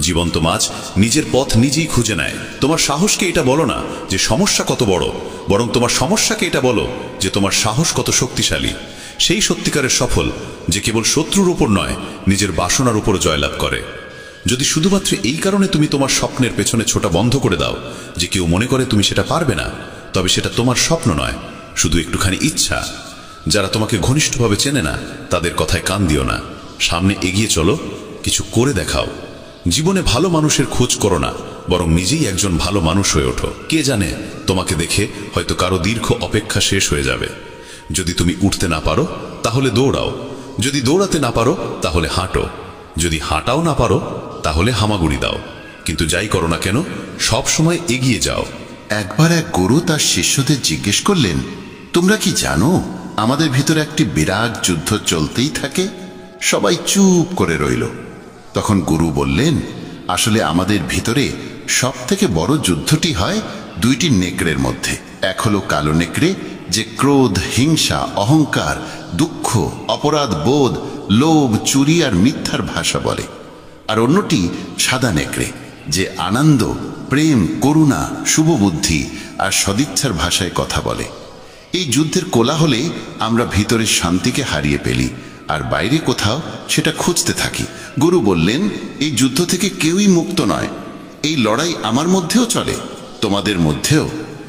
জীবন্ত মাছ নিজের পথ নিজেই খুঁজে নেয়। তোমার সাহসকে এটা বলো না যে সমস্যা কত বড়, বরং তোমার সমস্যাকে এটা বলো যে তোমার সাহস কত শক্তিশালী। সেই সত্যিকারের সফল যে কেবল শত্রুর উপর নয়, নিজের বাসনার উপর জয়লাভ করে। যদি শুধুমাত্র এই কারণে তুমি তোমার স্বপ্নের পেছনে ছোটা বন্ধ করে দাও যে কেউ মনে করে তুমি সেটা পারবে না, তবে সেটা তোমার স্বপ্ন নয়, শুধু একটুখানি ইচ্ছা। যারা তোমাকে ঘনিষ্ঠভাবে চেনে না তাদের কথায় কান দিও না, সামনে এগিয়ে চলো, কিছু করে দেখাও। জীবনে ভালো মানুষের খোঁজ করো না, বরং নিজেই একজন ভালো মানুষ হয়ে ওঠো। কে জানে, তোমাকে দেখে হয়তো কারো দীর্ঘ অপেক্ষা শেষ হয়ে যাবে। যদি তুমি উঠতে না পারো তাহলে দৌড়াও, যদি দৌড়াতে না পারো তাহলে হাঁটো, যদি হাঁটাও না পারো তাহলে হামাগুড়ি দাও, কিন্তু যাই করো না কেন সব সময় এগিয়ে যাও। একবার এক গুরু তার শিষ্যদের জিজ্ঞেস করলেন, তোমরা কি জানো আমাদের ভিতরে একটি বিরাট যুদ্ধ চলতেই থাকে? সবাই চুপ করে রইল। তখন গুরু বললেন, আসলে আমাদের ভিতরে সব থেকে বড় যুদ্ধটি হয় দুইটি নেকড়ের মধ্যে। এক হলো কালো নেকড়ে, যে ক্রোধ, হিংসা, অহংকার, দুঃখ, অপরাধ বোধ, লোভ, চুরি আর মিথ্যার ভাষা বলে। আর অন্যটি সাদা নেকড়ে, যে আনন্দ, প্রেম, করুণা, শুভবুদ্ধি আর সদিচ্ছার ভাষায় কথা বলে। এই যুদ্ধের কোলাহলে আমরা ভিতরের শান্তিকে হারিয়ে ফেলি আর বাইরে কোথাও সেটা খুঁজতে থাকি। গুরু বললেন, এই যুদ্ধ থেকে কেউই মুক্ত নয়, এই লড়াই আমার মধ্যেও চলে, তোমাদের মধ্যেও।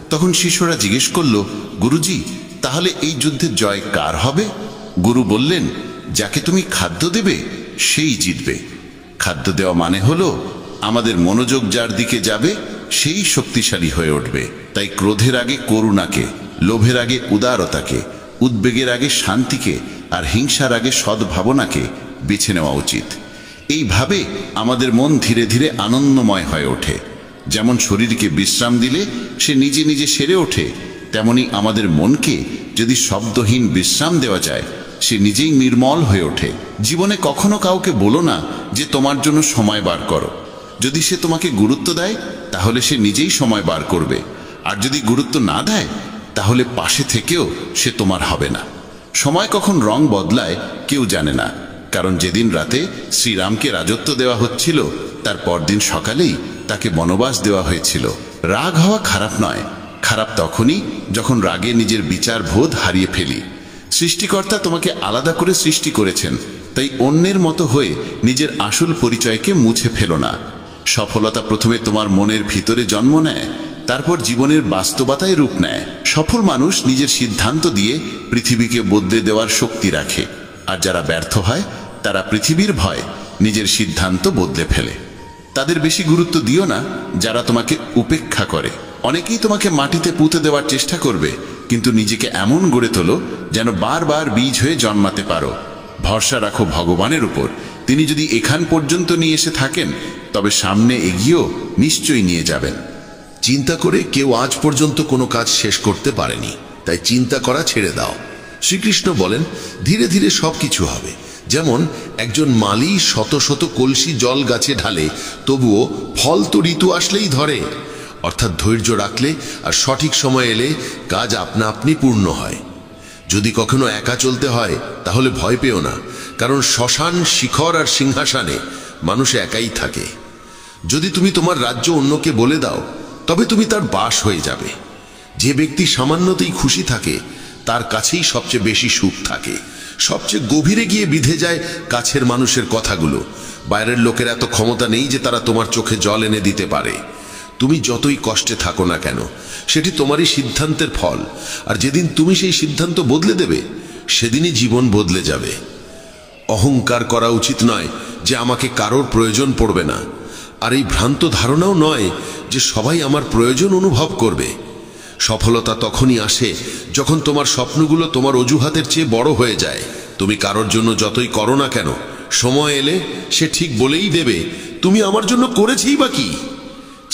তখন শিষ্যরা জিজ্ঞেস করল, গুরুজি, তাহলে এই যুদ্ধের জয় কার হবে? গুরু বললেন, যাকে তুমি খাদ্য দেবে সেই জিতবে। খাদ্য দেওয়া মানে হলো আমাদের মনোযোগ যার দিকে যাবে সেই শক্তিশালী হয়ে উঠবে। তাই ক্রোধের আগে করুণাকে, লোভের আগে উদারতাকে, উদ্বেগের আগে শান্তিকে আর হিংসার আগে সদ্ভাবনাকে বেছে নেওয়া উচিত। এইভাবে আমাদের মন ধীরে ধীরে আনন্দময় হয়ে ওঠে। যেমন শরীরকে বিশ্রাম দিলে সে নিজে নিজে সেরে ওঠে, তেমনি আমাদের মনকে যদি শব্দহীন বিশ্রাম দেওয়া যায় সে নিজেই নির্মল হয়ে ওঠে। জীবনে কখনো কাউকে বলো না যে তোমার জন্য সময় বার করো। যদি সে তোমাকে গুরুত্ব দেয় তাহলে সে নিজেই সময় বার করবে, আর যদি গুরুত্ব না দেয় তাহলে পাশে থেকেও সে তোমার হবে না। সময় কখন রং বদলায় কেউ জানে না, কারণ যেদিন রাতে শ্রীরামকে রাজত্ব দেওয়া হচ্ছিল তার পরদিন সকালেই তাকে বনবাস দেওয়া হয়েছিল। রাগ হওয়া খারাপ নয়, খারাপ তখনই যখন রাগে নিজের বিচার বোধ হারিয়ে ফেলি। সৃষ্টিকর্তা তোমাকে আলাদা করে সৃষ্টি করেছেন, তাই অন্যের মতো হয়ে নিজের আসল পরিচয়কে মুছে ফেলো না। সফলতা প্রথমে তোমার মনের ভিতরে জন্ম নেয়, তারপর জীবনের বাস্তবতায় রূপ নেয়। সফল মানুষ নিজের সিদ্ধান্ত দিয়ে পৃথিবীকে বদলে দেওয়ার শক্তি রাখে, আর যারা ব্যর্থ হয় তারা পৃথিবীর ভয় নিজের সিদ্ধান্ত বদলে ফেলে। তাদের বেশি গুরুত্ব দিও না যারা তোমাকে উপেক্ষা করে। অনেকেই তোমাকে মাটিতে পুঁতে দেওয়ার চেষ্টা করবে, কিন্তু নিজেকে এমন গড়ে তোলো যেন বারবার বীজ হয়ে জন্মাতে পারো। ভরসা রাখো ভগবানের উপর, তিনি যদি এখান পর্যন্ত নিয়ে এসে থাকেন তবে সামনে এগিয়েও নিশ্চয়ই নিয়ে যাবেন। চিন্তা করে কেউ আজ পর্যন্ত কোনো কাজ শেষ করতে পারেনি, তাই চিন্তা করা ছেড়ে দাও। শ্রীকৃষ্ণ বলেন, ধীরে ধীরে সবকিছু হবে, যেমন একজন মালি শত শত কলসি জল গাছে ঢালে, তবুও ফল তো ঋতু আসলেই ধরে। অর্থাৎ ধৈর্য রাখলে আর সঠিক সময় এলে কাজ আপনা আপনি পূর্ণ হয়। যদি কখনো একা চলতে হয় তাহলে ভয় পেও না, কারণ শ্মশান, শিখর আর সিংহাসনে মানুষ একাই থাকে। যদি তুমি তোমার রাজ্য অন্যকে বলে দাও তবে তুমি তার বাস হয়ে যাবে। যে ব্যক্তি সামান্যতেই খুশি থাকে তার কাছেই সবচেয়ে বেশি সুখ থাকে, সবচেয়ে গভীরে গিয়ে বিধে যায় কাছের মানুষের কথাগুলো। বাইরের লোকের এত ক্ষমতা নেই যে তারা তোমার চোখে জল এনে দিতে পারে। তুমি যতই কষ্টে থাকো না কেন, সেটি তোমারই সিদ্ধান্তের ফল, আর যেদিন তুমি সেই সিদ্ধান্ত বদলে দেবে সেদিনই জীবন বদলে যাবে। অহংকার করা উচিত নয় যে আমাকে কারোর প্রয়োজন পড়বে না, আর এই ভ্রান্ত ধারণাও নয় যে সবাই আমার প্রয়োজন অনুভব করবে। সফলতা তখনই আসে যখন তোমার স্বপ্নগুলো তোমার অজুহাতের চেয়ে বড় হয়ে যায়। তুমি কারোর জন্য যতই করো না কেন, সময় এলে সে ঠিক বলেই দেবে, তুমি আমার জন্য করেছেই বা কি।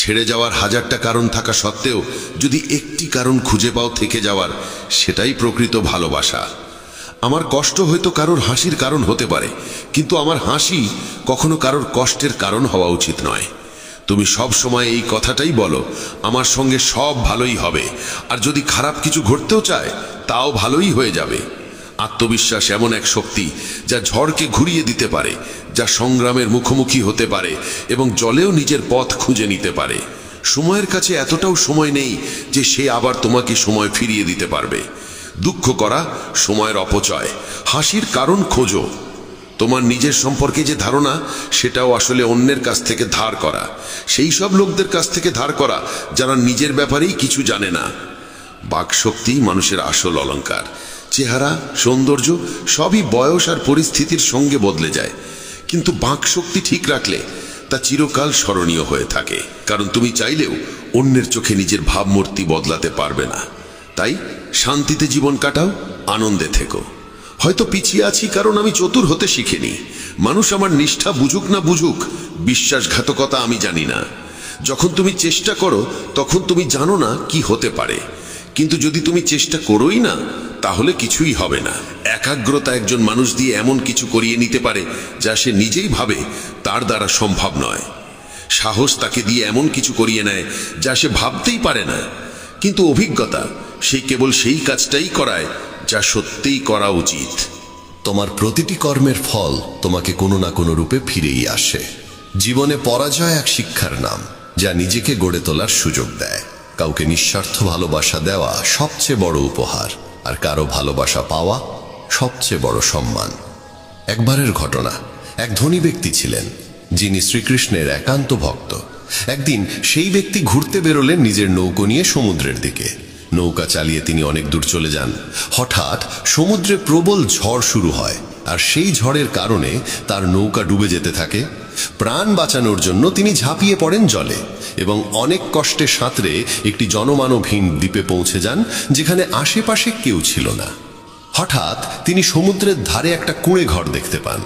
ছেড়ে যাওয়ার হাজারটা কারণ থাকা সত্ত্বেও যদি একটি কারণ খুঁজে পাও থেকে যাওয়ার, সেটাই প্রকৃত ভালোবাসা। আমার কষ্ট হয়তো কারোর হাসির কারণ হতে পারে, কিন্তু আমার হাসি কখনো কারোর কষ্টের কারণ হওয়া উচিত নয়। তুমি সব সময় এই কথাটাই বলো, আমার সঙ্গে সব ভালোই হবে, আর যদি খারাপ কিছু ঘটতেও চায় তাও ভালোই হয়ে যাবে। আত্মবিশ্বাস এমন এক শক্তি যা ঝড়কে ঘুরিয়ে দিতে পারে, যা সংগ্রামের মুখোমুখি হতে পারে এবং জলেও নিজের পথ খুঁজে নিতে পারে। সময়ের কাছে এতটাও সময় নেই যে সে আবার তোমাকে সময় ফিরিয়ে দিতে পারবে। দুঃখ করা সময়ের অপচয়, হাসির কারণ খোঁজো। তোমার নিজের সম্পর্কে যে ধারণা, সেটাও আসলে অন্যের কাছ থেকে ধার করা, সেই সব লোকদের কাছ থেকে ধার করা যারা নিজের ব্যাপারেই কিছু জানে না। বাকশক্তি মানুষের আসল অলংকার। চেহারা, সৌন্দর্য সবই বয়স আর পরিস্থিতির সঙ্গে বদলে যায়, কিন্তু বাকশক্তি ঠিক রাখলে তা চিরকাল স্মরণীয় হয়ে থাকে। কারণ তুমি চাইলেও অন্যের চোখে নিজের ভাবমূর্তি বদলাতে পারবে না। তাই শান্তিতে জীবন কাটাও, আনন্দে থেকো। হয়তো পিছিয়ে আছি কারণ আমি চতুর হতে শিখিনি। মানুষ আমার নিষ্ঠা বুঝুক না বুঝুক, বিশ্বাসঘাতকতা আমি জানি না। যখন তুমি চেষ্টা করো তখন তুমি জানো না কি হতে পারে, কিন্তু যদি তুমি চেষ্টা করোই না তাহলে কিছুই হবে না। একাগ্রতা একজন মানুষ দিয়ে এমন কিছু করিয়ে নিতে পারে যা সে নিজেই ভাবে তার দ্বারা সম্ভব নয়। সাহস তাকে দিয়ে এমন কিছু করিয়ে নেয় যা সে ভাবতেই পারে না, কিন্তু অভিজ্ঞতা সে কেবল সেই কাজটাই করায় যা সত্যিই করা উচিত। তোমার প্রতিটি কর্মের ফল তোমাকে কোনো না কোনো রূপে ফিরেই আসে। জীবনে পরাজয় এক শিক্ষার নাম, যা নিজেকে গড়ে তোলার সুযোগ দেয়। কাউকে নিঃস্বার্থ ভালোবাসা দেওয়া সবচেয়ে বড় উপহার, আর কারো ভালোবাসা পাওয়া সবচেয়ে বড় সম্মান। একবারের ঘটনা, এক ধনী ব্যক্তি ছিলেন যিনি শ্রীকৃষ্ণের একান্ত ভক্ত। একদিন সেই ব্যক্তি ঘুরতে বেরোলেন নিজের নৌকো নিয়ে সমুদ্রের দিকে। নৌকা চালিয়ে তিনি অনেক দূর চলে যান। হঠাৎ সমুদ্রে প্রবল ঝড় শুরু হয়, আর সেই ঝড়ের কারণে তার নৌকা ডুবে যেতে থাকে। প্রাণ বাঁচানোর জন্য তিনি ঝাঁপিয়ে পড়েন জলে এবং অনেক কষ্টে সাঁতরে একটি জনমানবহীন দ্বীপে পৌঁছে যান, যেখানে আশেপাশে কেউ ছিল না। হঠাৎ তিনি সমুদ্রের ধারে একটা কুঁড়ে ঘর দেখতে পান।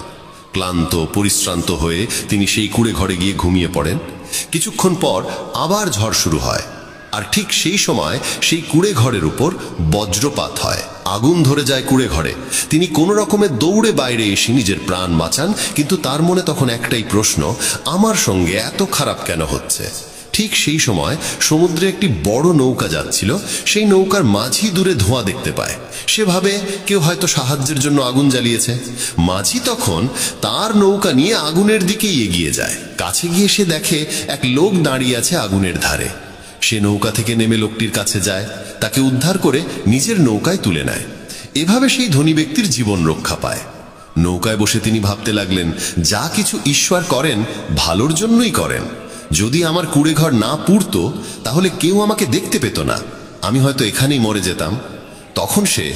ক্লান্ত পরিশ্রান্ত হয়ে তিনি সেই কুঁড়ে ঘরে গিয়ে ঘুমিয়ে পড়েন। কিছুক্ষণ পর আবার ঝড় শুরু হয়, আর ঠিক সেই সময় সেই কুঁড়ে ঘরের উপর বজ্রপাত হয়। আগুন ধরে যায় কুঁড়ে ঘরে। তিনি কোনো রকমে দৌড়ে বাইরে এসে নিজের প্রাণ বাঁচান, কিন্তু তার মনে তখন একটাই প্রশ্ন, আমার সঙ্গে এত খারাপ কেন হচ্ছে? ঠিক সেই সময় সমুদ্রে একটি বড় নৌকা যাচ্ছিল। সেই নৌকার মাঝি দূরে ধোঁয়া দেখতে পায়। সে ভাবে কেউ হয়তো সাহায্যের জন্য আগুন জ্বালিয়েছে। মাঝি তখন তার নৌকা নিয়ে আগুনের দিকেই এগিয়ে যায়। কাছে গিয়ে সে দেখে এক লোক দাঁড়িয়ে আছে আগুনের ধারে। সে নৌকা থেকে নেমে লোকটির কাছে যায়, তাকে উদ্ধার করে নিজের নৌকায় তুলে নেয়। এভাবে সেই ধনী ব্যক্তির জীবন রক্ষা পায়। নৌকায় বসে তিনি ভাবতে লাগলেন, যা কিছু ঈশ্বর করেন ভালোর জন্যই করেন। যদি আমার কুঁড়ে ঘর না পুড়তো তাহলে কেউ আমাকে দেখতে পেত না, আমি হয়তো এখানেই মরে যেতাম। তখন সে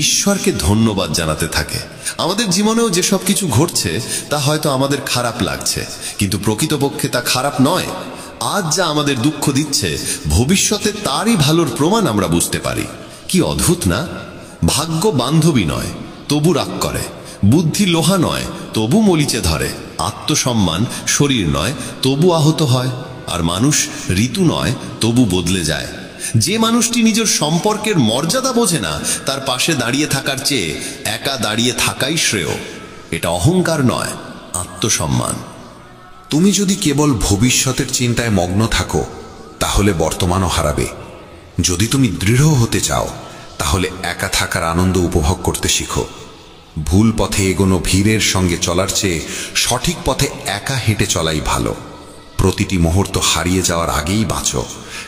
ঈশ্বরকে ধন্যবাদ জানাতে থাকে। আমাদের জীবনেও যেসব কিছু ঘটছে তা হয়তো আমাদের খারাপ লাগছে, কিন্তু প্রকৃতপক্ষে তা খারাপ নয়। আজ যা আমাদের দুঃখ দিচ্ছে, ভবিষ্যতে তারই ভালোর প্রমাণ আমরা বুঝতে পারি। কি অদ্ভুত না? ভাগ্য বান্ধবী নয়, তবু রাগ করে। বুদ্ধি লোহা নয়, তবু মলিচে ধরে। আত্মসম্মান শরীর নয়, তবু আহত হয়। আর মানুষ ঋতু নয়, তবু বদলে যায়। যে মানুষটি নিজের সম্পর্কের মর্যাদা বোঝে না, তার পাশে দাঁড়িয়ে থাকার চেয়ে একা দাঁড়িয়ে থাকাই শ্রেয়। এটা অহংকার নয়, আত্মসম্মান। তুমি যদি কেবল ভবিষ্যতের চিন্তায় মগ্ন থাকো তাহলে বর্তমানও হারাবে। যদি তুমি দৃঢ় হতে চাও তাহলে একা থাকার আনন্দ উপভোগ করতে শিখো। ভুল পথে এগোনো ভিড়ের সঙ্গে চলার চেয়ে সঠিক পথে একা হেঁটে চলাই ভালো। প্রতিটি মুহূর্ত হারিয়ে যাওয়ার আগেই বাঁচো,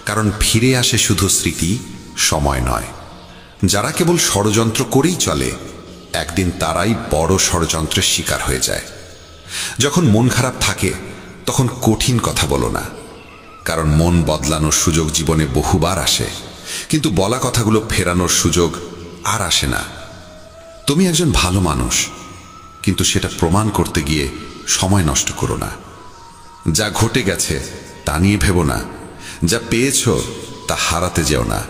কারণ ফিরে আসে শুধু স্মৃতি, সময় নয়। যারা কেবল ষড়যন্ত্র করেই চলে, একদিন তারাই বড় ষড়যন্ত্রের শিকার হয়ে যায়। যখন মন খারাপ থাকে তখন কঠিন কথা বলো না, কারণ মন বদলানোর সুযোগ জীবনে বহুবার আসে, কিন্তু বলা কথাগুলো ফেরানোর সুযোগ আর আসে না। তুমি একজন ভালো মানুষ, কিন্তু সেটা প্রমাণ করতে গিয়ে সময় নষ্ট করো না। যা ঘটে গেছে তা নিয়ে ভেবো না, যা পেয়েছ তা হারাতে যেও না।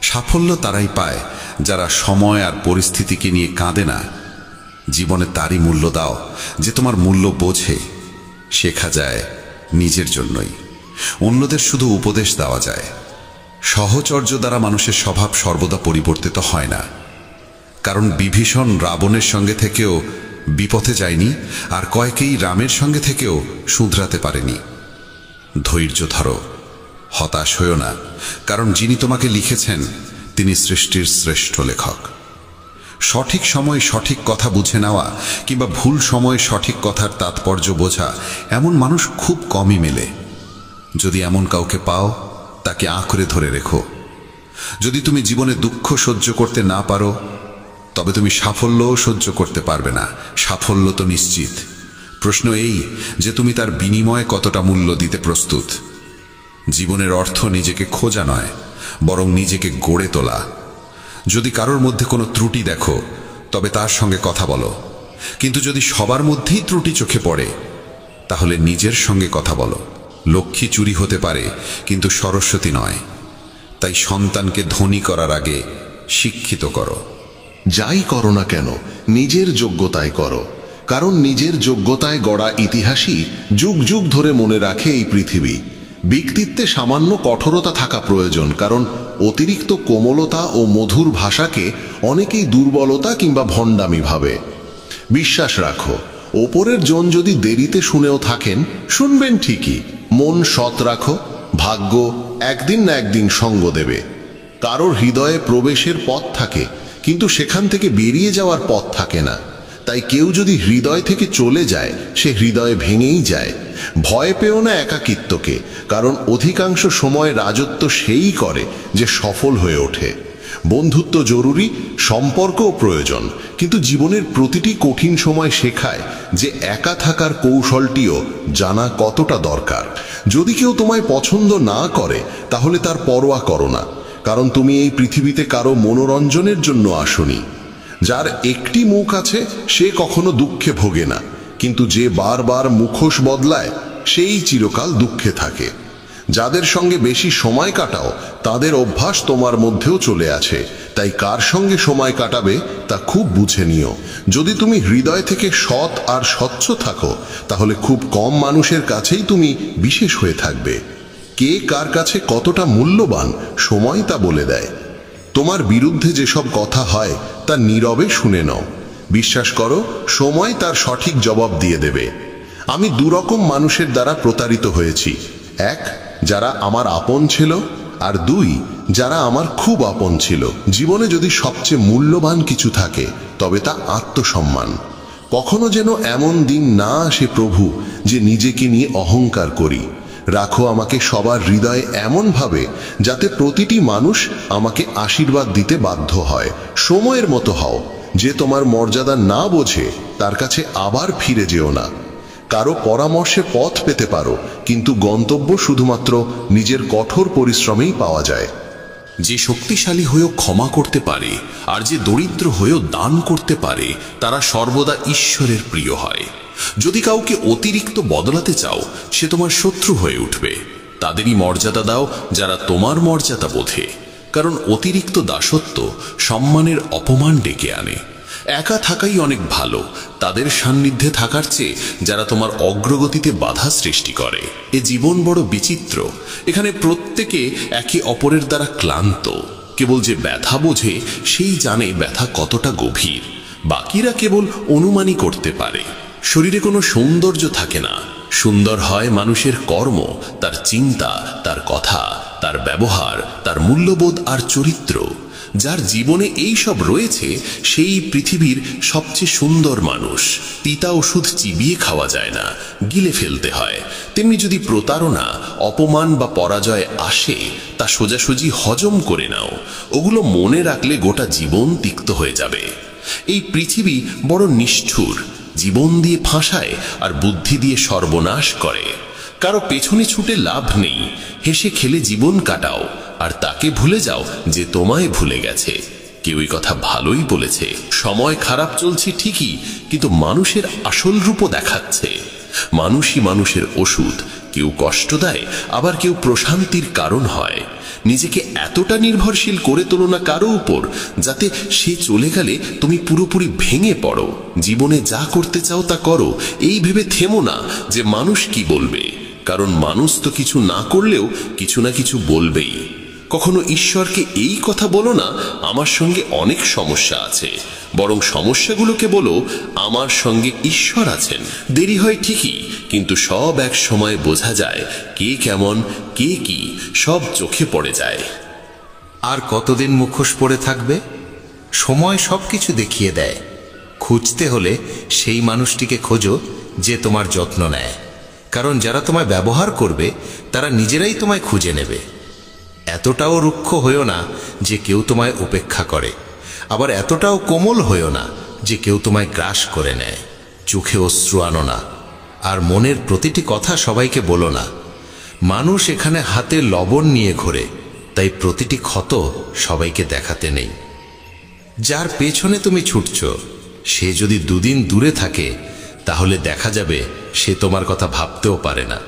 সাফল্য তারাই পায় যারা সময় আর পরিস্থিতিকে নিয়ে কাঁদে না। জীবনে তারই মূল্য দাও যে তোমার মূল্য বোঝে। শেখা যায় নিজের জন্যই, অন্যদের শুধু উপদেশ দেওয়া যায়। সহচর্য দ্বারা মানুষের স্বভাব সর্বদা পরিবর্তিত হয় না, কারণ বিভীষণ রাবণের সঙ্গে থেকেও বিপথে যায়নি, আর কয়েকেই রামের সঙ্গে থেকেও শুধরাতে পারেনি। ধৈর্য ধরো, হতাশ হয়ো না, কারণ যিনি তোমাকে লিখেছেন তিনি সৃষ্টির শ্রেষ্ঠ লেখক। সঠিক সময়ে সঠিক কথা বুঝে নেওয়া কিংবা ভুল সময়ে সঠিক কথার তাৎপর্য বোঝা, এমন মানুষ খুব কমই মেলে। যদি এমন কাউকে পাও তাকে আঁকড়ে ধরে রেখো। যদি তুমি জীবনে দুঃখ সহ্য করতে না পারো তবে তুমি সাফল্যও সহ্য করতে পারবে না। সাফল্য তো নিশ্চিত, প্রশ্ন এই যে তুমি তার বিনিময়ে কতটা মূল্য দিতে প্রস্তুত। জীবনের অর্থ নিজেকে খোঁজা নয়, বরং নিজেকে গড়ে তোলা। যদি কারোর মধ্যে কোনো ত্রুটি দেখো তবে তার সঙ্গে কথা বলো, কিন্তু যদি সবার মধ্যেই ত্রুটি চোখে পড়ে তাহলে নিজের সঙ্গে কথা বলো। লক্ষ্মী চুরি হতে পারে, কিন্তু সরস্বতী নয়। তাই সন্তানকে ধনী করার আগে শিক্ষিত করো। যাই করো না কেন নিজের যোগ্যতায় করো, কারণ নিজের যোগ্যতায় গড়া ইতিহাসই যুগ যুগ ধরে মনে রাখে এই পৃথিবী। ব্যক্তিত্বে সামান্য কঠোরতা থাকা প্রয়োজন, কারণ অতিরিক্ত কোমলতা ও মধুর ভাষাকে অনেকেই দুর্বলতা কিংবা ভণ্ডামি ভাবে। বিশ্বাস রাখো, ওপরের জন যদি দেরিতে শুনেও থাকেন, শুনবেন ঠিকই। মন সৎ রাখো, ভাগ্য একদিন না একদিন সঙ্গ দেবে। কারোর হৃদয়ে প্রবেশের পথ থাকে, কিন্তু সেখান থেকে বেরিয়ে যাওয়ার পথ থাকে না। তাই কেউ যদি হৃদয় থেকে চলে যায়, সে হৃদয়ে ভেঙেই যায়। ভয় পেও না একাকিত্বকে, কারণ অধিকাংশ সময় রাজত্ব সেই করে যে সফল হয়ে ওঠে। বন্ধুত্ব জরুরি, সম্পর্কও প্রয়োজন, কিন্তু জীবনের প্রতিটি কঠিন সময় শেখায় যে একা থাকার কৌশলটিও জানা কতটা দরকার। যদি কেউ তোমায় পছন্দ না করে তাহলে তার পরোয়া করো না, কারণ তুমি এই পৃথিবীতে কারো মনোরঞ্জনের জন্য আসোনি। যার একটি মুখ আছে সে কখনো দুঃখে ভোগে না, কিন্তু যে বারবার মুখোশ বদলায় সেই চিরকাল দুঃখে থাকে। যাদের সঙ্গে বেশি সময় কাটাও তাদের অভ্যাস তোমার মধ্যেও চলে আছে, তাই কার সঙ্গে সময় কাটাবে তা খুব বুঝে নিও। যদি তুমি হৃদয় থেকে সৎ আর স্বচ্ছ থাকো তাহলে খুব কম মানুষের কাছেই তুমি বিশেষ হয়ে থাকবে। কে কার কাছে কতটা মূল্যবান সময় তা বলে দেয়। তোমার বিরুদ্ধে যেসব কথা হয় তা নীরবে শুনে নাও। বিশ্বাস করো, সময় তার সঠিক জবাব দিয়ে দেবে। আমি দুরকম মানুষের দ্বারা প্রতারিত হয়েছি। এক, যারা আমার আপন ছিল, আর দুই, যারা আমার খুব আপন ছিল। জীবনে যদি সবচেয়ে মূল্যবান কিছু থাকে তবে তা আত্মসম্মান। কখনো যেন এমন দিন না আসে প্রভু যে নিজেকে নিয়ে অহংকার করি। রাখো আমাকে সবার হৃদয়ে এমনভাবে যাতে প্রতিটি মানুষ আমাকে আশীর্বাদ দিতে বাধ্য হয়। সময়ের মতো হও, যে তোমার মর্যাদা না বোঝে তার কাছে আবার ফিরে যেও না। কারো পরামর্শে পথ পেতে পারো, কিন্তু গন্তব্য শুধুমাত্র নিজের কঠোর পরিশ্রমেই পাওয়া যায়। যে শক্তিশালী হয়েও ক্ষমা করতে পারে আর যে দরিদ্র হয়েও দান করতে পারে তারা সর্বদা ঈশ্বরের প্রিয় হয়। যদি কাউকে অতিরিক্ত বদলাতে চাও সে তোমার শত্রু হয়ে উঠবে। তাদেরই মর্যাদা দাও যারা তোমার মর্যাদা বোঝে, কারণ অতিরিক্ত দাসত্ব সম্মানের অপমান ডেকে আনে। একা থাকাই অনেক ভালো তাদের সান্নিধ্যে থাকার চেয়ে যারা তোমার অগ্রগতিতে বাধা সৃষ্টি করে। এ জীবন বড় বিচিত্র, এখানে প্রত্যেকে একে অপরের দ্বারা ক্লান্ত। কেবল যে ব্যথা বোঝে সেই জানে ব্যথা কতটা গভীর। বাকিরা কেবল অনুমানই করতে পারে। শরীরে কোনো সৌন্দর্য থাকে না, সুন্দর হয় মানুষের কর্ম, তার চিন্তা, তার কথা, তার ব্যবহার, তার মূল্যবোধ আর চরিত্র। যার জীবনে এই সব রয়েছে সেই পৃথিবীর সবচেয়ে সুন্দর মানুষ। তিতা ওষুধ চিবিয়ে খাওয়া যায় না, গিলে ফেলতে হয়। তেমনি যদি প্রতারণা, অপমান বা পরাজয় আসে, তা সোজাসুজি হজম করে নাও। ওগুলো মনে রাখলে গোটা জীবন তিক্ত হয়ে যাবে। এই পৃথিবী বড় নিষ্ঠুর, জীবন দিয়ে ফাঁসায় আর বুদ্ধি দিয়ে সর্বনাশ করে। কারো পেছনে ছুটে লাভ নেই, হেসে খেলে জীবন কাটাও, আর তাকে ভুলে যাও যে তোমায় ভুলে গেছে। কেউ এই কথা ভালোই বলেছে, সময় খারাপ চলছে ঠিকই, কিন্তু মানুষের আসল রূপও দেখাচ্ছে। মানুষই মানুষের ওষুধ, কেউ কষ্ট দেয়, আবার কেউ প্রশান্তির কারণ হয়। নিজেকে এতটা নির্ভরশীল করে তোলো না কারো উপর, যাতে সে চলে গেলে তুমি পুরোপুরি ভেঙে পড়ো। জীবনে যা করতে চাও তা করো, এই ভেবে থেমো না যে মানুষ কি বলবে, কারণ মানুষ তো কিছু না করলেও কিছু না কিছু বলবেই। কখনো ঈশ্বরকে এই কথা বলো না, আমার সঙ্গে অনেক সমস্যা আছে, বরং সমস্যাগুলোকে বলো আমার সঙ্গে ঈশ্বর আছেন। দেরি হয় ঠিকই, কিন্তু সব এক সময় বোঝা যায় কে কেমন, কে কি, সব চোখে পড়ে যায়। আর কতদিন মুখোশ পড়ে থাকবে? সময় সবকিছু দেখিয়ে দেয়। খুঁজতে হলে সেই মানুষটিকে খোঁজো যে তোমার যত্ন নেয়, কারণ যারা তোমায় ব্যবহার করবে তারা নিজেরাই তোমায় খুঁজে নেবে। এতটাও রুক্ষ হইও না যে কেউ তোমায় উপেক্ষা করে, আবার এতটাও কোমল হইও না যে কেউ তোমায় গ্রাস করে নেয়। চোখে অশ্রু আনো না, আর মনের প্রতিটি কথা সবাইকে বলো না। মানুষ এখানে হাতে লবণ নিয়ে ঘোরে, তাই প্রতিটি ক্ষত সবাইকে দেখাতে নেই। যার পেছনে তুমি ছুটছ সে যদি দুদিন দূরে থাকে, তাহলে দেখা যাবে সে তোমার কথা ভাবতেও পারে না।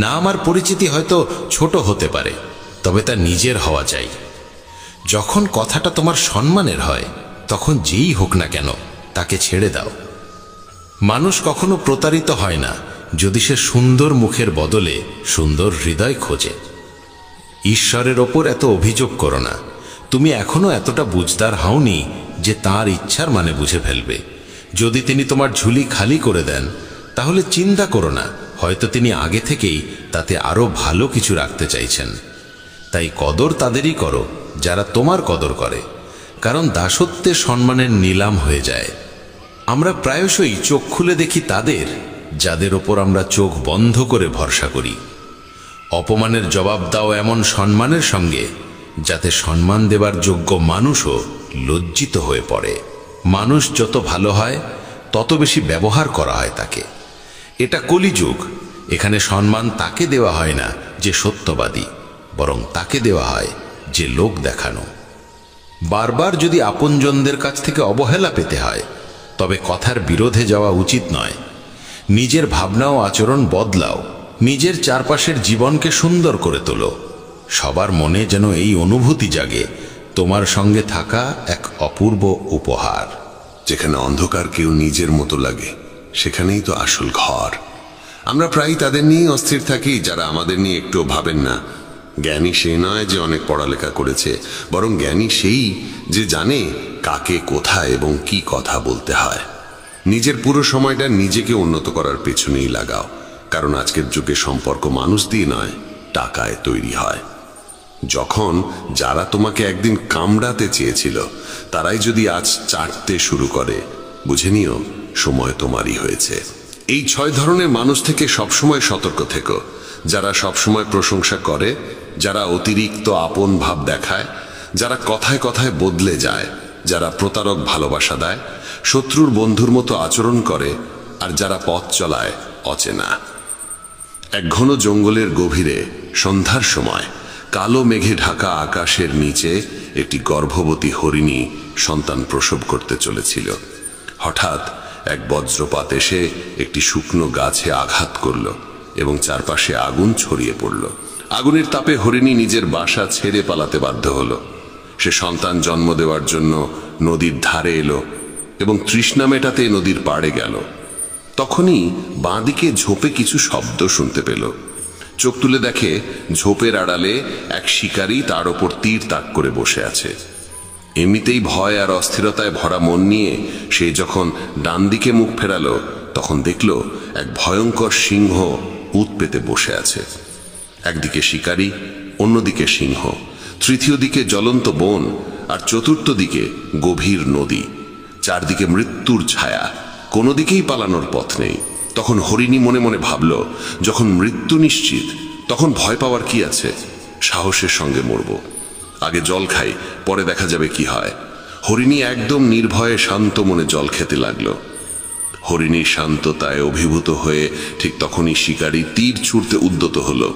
নাম আর পরিচিতি হয়তো ছোট হতে পারে, তবে তা নিজের হওয়া চাই। যখন কথাটা তোমার সম্মানের হয়, তখন যেই হোক না কেন তাকে ছেড়ে দাও। মানুষ কখনো প্রতারিত হয় না যদি সে সুন্দর মুখের বদলে সুন্দর হৃদয় খোঁজে। ঈশ্বরের ওপর এত অভিযোগ করো না। তুমি এখনো এতটা বুঝদার হওনি যে তাঁর ইচ্ছার মানে বুঝে ফেলবে। যদি তিনি তোমার ঝুলি খালি করে দেন, তাহলে চিন্তা করো না, হয়তো তিনি আগে থেকেই তাতে আরো ভালো কিছু রাখতে চাইছেন। তাই কদর তাদেরই করো যারা তোমার কদর করে, কারণ দাসত্বে সম্মানের নিলাম হয়ে যায়। আমরা প্রায়শই চোখ খুলে দেখি তাদের যাদের ওপর আমরা চোখ বন্ধ করে ভরসা করি। অপমানের জবাব দাও এমন সম্মানের সঙ্গে যাতে সম্মান দেবার যোগ্য মানুষও লজ্জিত হয়ে পড়ে। মানুষ যত ভালো হয় তত বেশি ব্যবহার করা হয় তাকে। এটা কলিযুগ। এখানে সম্মান তাকে দেওয়া হয় না যে সত্যবাদী, বরং তাকে দেওয়া হয় যে লোক দেখানো। বারবার যদি আপনজনদের কাছ থেকে অবহেলা পেতে হয়, তবে কথার বিরোধে যাওয়া উচিত নয়। নিজের ভাবনা ও আচরণ বদলাও, নিজের চারপাশের জীবনকে সুন্দর করে তোলো। সবার মনে যেন এই অনুভূতি জাগে, তোমার সঙ্গে থাকা এক অপূর্ব উপহার। যেখানে অন্ধকার কেউ নিজের মতো লাগে, সেখানেই তো আসল ঘর। আমরা প্রায় তাদের নিয়ে অস্থির থাকি যারা আমাদের নিয়ে একটু ভাবেন না। জ্ঞানী সে নয় যে অনেক পড়ালেখা করেছে, বরং জ্ঞানী সেই যে জানে কাকে, কোথায় এবং কি কথা বলতে হয়। নিজের পুরো সময়টা নিজেকে উন্নত করার পেছনেই লাগাও, কারণ আজকের যুগে সম্পর্ক মানুষ দিয়ে নয়, টাকায় তৈরি হয়। যখন যারা তোমাকে একদিন কামড়াতে চেয়েছিল তারাই যদি আজ চাটতে শুরু করে, বুঝে নিও সময় তোমারই হয়েছে। এই 6 ধরনের মানুষ থেকে সবসময় সতর্ক থেকো। যারা সবসময় প্রশংসা করে, যারা অতিরিক্ত আপন ভাব দেখায়, যারা কথায় কথায় বদলে যায়, যারা প্রতারক ভালোবাসা দেয়, শত্রুর বন্ধুর মতো আচরণ করে, আর যারা পথ চলায় অচেনা। এক ঘন জঙ্গলের গভীরে সন্ধ্যার সময় কালো মেঘে ঢাকা আকাশের নিচে একটি গর্ভবতী হরিণী সন্তান প্রসব করতে চলেছিল। হঠাৎ এক বজ্রপাত এসে একটি শুকনো গাছে আঘাত করল এবং চারপাশে আগুন ছড়িয়ে পড়ল। আগুনের তাপে হরিণী নিজের বাসা ছেড়ে পালাতে বাধ্য হলো। সে সন্তান জন্ম দেওয়ার জন্য নদীর ধারে এলো এবং তৃষ্ণা মেটাতে নদীর পাড়ে গেল। তখনই বাঁদিকে ঝোপে কিছু শব্দ শুনতে পেল। চোখ তুলে দেখে ঝোপের আড়ালে এক শিকারী তার ওপর তীর তাক করে বসে আছে। এমনিতেই ভয় আর অস্থিরতায় ভরা মন নিয়ে সে যখন ডান দিকে মুখ ফেরালো, তখন দেখল এক ভয়ঙ্কর সিংহ উত পেতে বসে আছে। একদিকে শিকারী, অন্যদিকে সিংহ, তৃতীয় দিকে জ্বলন্ত বন, আর চতুর্থ দিকে গভীর নদী। চারদিকে মৃত্যুর ছায়া, কোনো দিকেই পালানোর পথ নেই। তখন হরিণী মনে মনে ভাবল, যখন মৃত্যু নিশ্চিত তখন ভয় পাওয়ার কি আছে? সাহসের সঙ্গে মরব। আগে জল খাই, পরে দেখা যাবে কি হয়। হরিণী একদম নির্ভয়ে শান্ত মনে জল খেতে লাগল। হরিণীর শান্ততায় অভিভূত হয়ে ঠিক তখনই শিকারী তীর ছুঁড়তে উদ্যত হলো,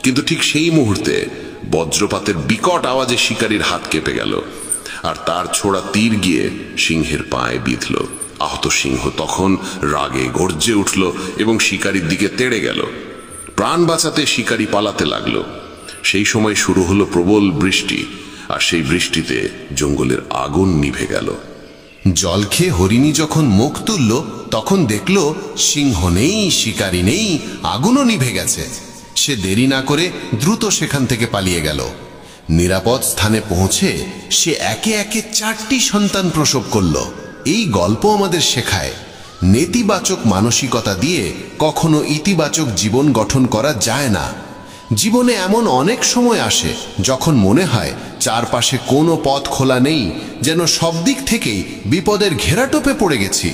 কিন্তু ঠিক সেই মুহূর্তে বজ্রপাতের বিকট আওয়াজে শিকারীর হাত কেঁপে গেল, আর তার ছোড়া তীর গিয়ে সিংহের পায়ে বিঁধল। আহত সিংহ তখন রাগে গর্জে উঠল এবং শিকারীর দিকে তেড়ে গেল। প্রাণ বাঁচাতে শিকারী পালাতে লাগল। সেই সময় শুরু হলো প্রবল বৃষ্টি, আর সেই বৃষ্টিতে জঙ্গলের আগুন নিভে গেল। জল খেয়ে হরিণী যখন মুখ তুলল, তখন দেখল সিংহ নেই, শিকারী নেই, আগুনও নিভে গেছে। সে দেরি না করে দ্রুত সেখান থেকে পালিয়ে গেল। নিরাপদ স্থানে পৌঁছে সে একে একে 4টি সন্তান প্রসব করল। এই গল্প আমাদের শেখায়, নেতিবাচক মানসিকতা দিয়ে কখনো ইতিবাচক জীবন গঠন করা যায় না। জীবনে এমন অনেক সময় আসে যখন মনে হয় চারপাশে কোনো পথ খোলা নেই, যেন সব দিক থেকেই বিপদের ঘেরাটোপে পড়ে গেছি।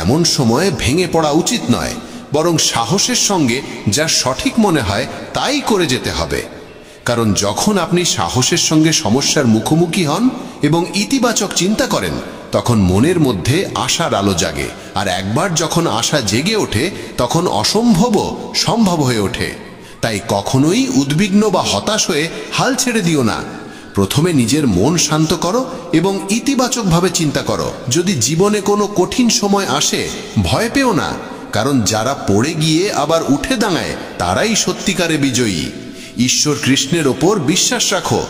এমন সময়ে ভেঙে পড়া উচিত নয়, বরং সাহসের সঙ্গে যা সঠিক মনে হয় তাই করে যেতে হবে। কারণ যখন আপনি সাহসের সঙ্গে সমস্যার মুখোমুখি হন এবং ইতিবাচক চিন্তা করেন, তখন মনের মধ্যে আশার আলো জাগে, আর একবার যখন আশা জেগে ওঠে তখন অসম্ভবও সম্ভব হয়ে ওঠে। তাই কখনোই উদ্বিগ্ন বা হতাশ হয়ে হাল ছেড়ে দিও না। প্রথমে নিজের মন শান্ত করো এবং ইতিবাচকভাবে চিন্তা করো। যদি জীবনে কোনো কঠিন সময় আসে, ভয় পেও না, কারণ যারা পড়ে গিয়ে আবার উঠে দাঁড়ায় তারাই সত্যিকারে বিজয়ী। ঈশ্বর কৃষ্ণের ওপর বিশ্বাস রাখো,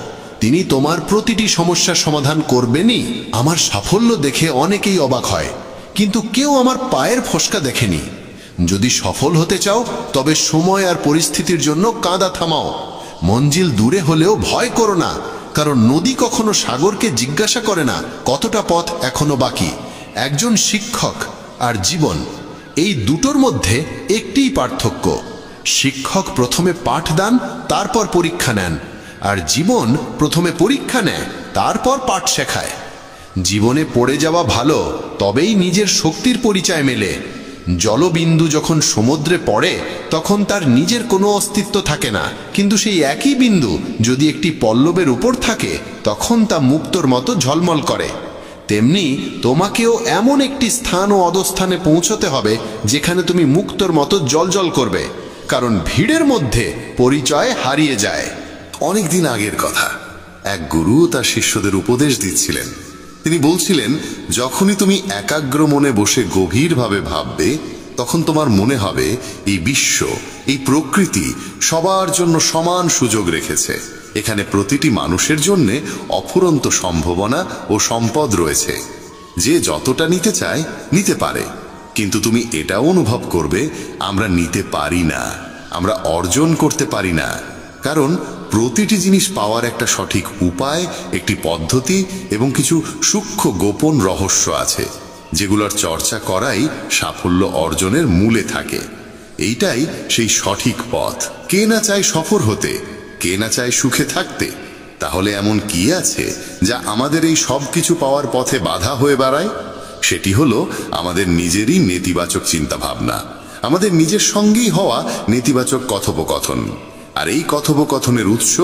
তিনি তোমার প্রতিটি সমস্যার সমাধান করবেনই। আমার সাফল্য দেখে অনেকেই অবাক হয়, কিন্তু কেউ আমার পায়ের ফসকা দেখেনি। যদি সফল হতে চাও, তবে সময় আর পরিস্থিতির জন্য কাঁদা থামাও। মঞ্জিল দূরে হলেও ভয় করো না, কারণ নদী কখনো সাগরকে জিজ্ঞাসা করে না কতটা পথ এখনো বাকি। একজন শিক্ষক আর জীবন, এই দুটোর মধ্যে একটিই পার্থক্য। শিক্ষক প্রথমে পাঠ দেন, তারপর পরীক্ষা নেন, আর জীবন প্রথমে পরীক্ষা নেয়, তারপর পাঠ শেখায়। জীবনে পড়ে যাওয়া ভালো, তবেই নিজের শক্তির পরিচয় মেলে। জলবিন্দু যখন সমুদ্রে পড়ে, তখন তার নিজের কোনো অস্তিত্ব থাকে না, কিন্তু সেই একই বিন্দু যদি একটি পল্লবের উপর থাকে, তখন তা মুক্তোর মতো ঝলমল করে। তেমনি তোমাকেও এমন একটি স্থান ও অবস্থানে পৌঁছতে হবে যেখানে তুমি মুক্তোর মতো জ্বলজ্বল করবে, কারণ ভিড়ের মধ্যে পরিচয় হারিয়ে যায়। অনেক দিন আগের কথা, এক গুরু তার শিষ্যদের উপদেশ দিচ্ছিলেন। তিনি বলছিলেন, যখনই তুমি একাগ্র মনে বসে গভীরভাবে ভাববে, তখন তোমার মনে হবে এই বিশ্ব, এই প্রকৃতি সবার জন্য সমান সুযোগ রেখেছে। এখানে প্রতিটি মানুষের জন্য অফুরন্ত সম্ভাবনা ও সম্পদ রয়েছে। যে যতটা নিতে চায় নিতে পারে, কিন্তু তুমি এটাও অনুভব করবে আমরা নিতে পারি না, আমরা অর্জন করতে পারি না। কারণ প্রতিটি জিনিস পাওয়ার একটা সঠিক উপায়, একটি পদ্ধতি এবং কিছু সূক্ষ্ম গোপন রহস্য আছে, যেগুলোর চর্চা করাই সাফল্য অর্জনের মূলে থাকে। এইটাই সেই সঠিক পথ। কে না চায় সফল হতে, কে না চায় সুখে থাকতে? তাহলে এমন কি আছে যা আমাদের এই সব কিছু পাওয়ার পথে বাধা হয়ে দাঁড়ায়? সেটি হলো আমাদের নিজেরই নেতিবাচক চিন্তা ভাবনা, আমাদের নিজের সঙ্গেই হওয়া নেতিবাচক কথোপকথন। আর এই কথোপকথনের উৎস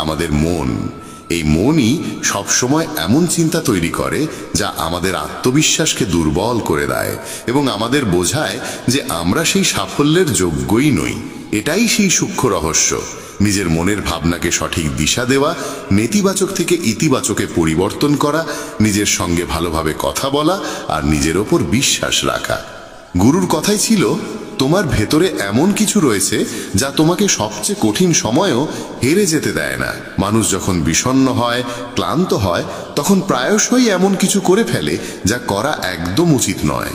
আমাদের মন। এই মনই সবসময় এমন চিন্তা তৈরি করে যা আমাদের আত্মবিশ্বাসকে দুর্বল করে দেয় এবং আমাদের বোঝায় যে আমরা সেই সাফল্যের যোগ্যই নই। এটাই সেই সূক্ষ্ম রহস্য, নিজের মনের ভাবনাকে সঠিক দিশা দেওয়া, নেতিবাচক থেকে ইতিবাচকে পরিবর্তন করা, নিজের সঙ্গে ভালোভাবে কথা বলা আর নিজের ওপর বিশ্বাস রাখা। গুরুর কথাই ছিল, তোমার ভেতরে এমন কিছু রয়েছে যা তোমাকে সবচেয়ে কঠিন সময়েও হেরে যেতে দেয় না। মানুষ যখন বিষণ্ণ হয়, ক্লান্ত হয়, তখন প্রায়শই এমন কিছু করে ফেলে যা করা একদম উচিত নয়।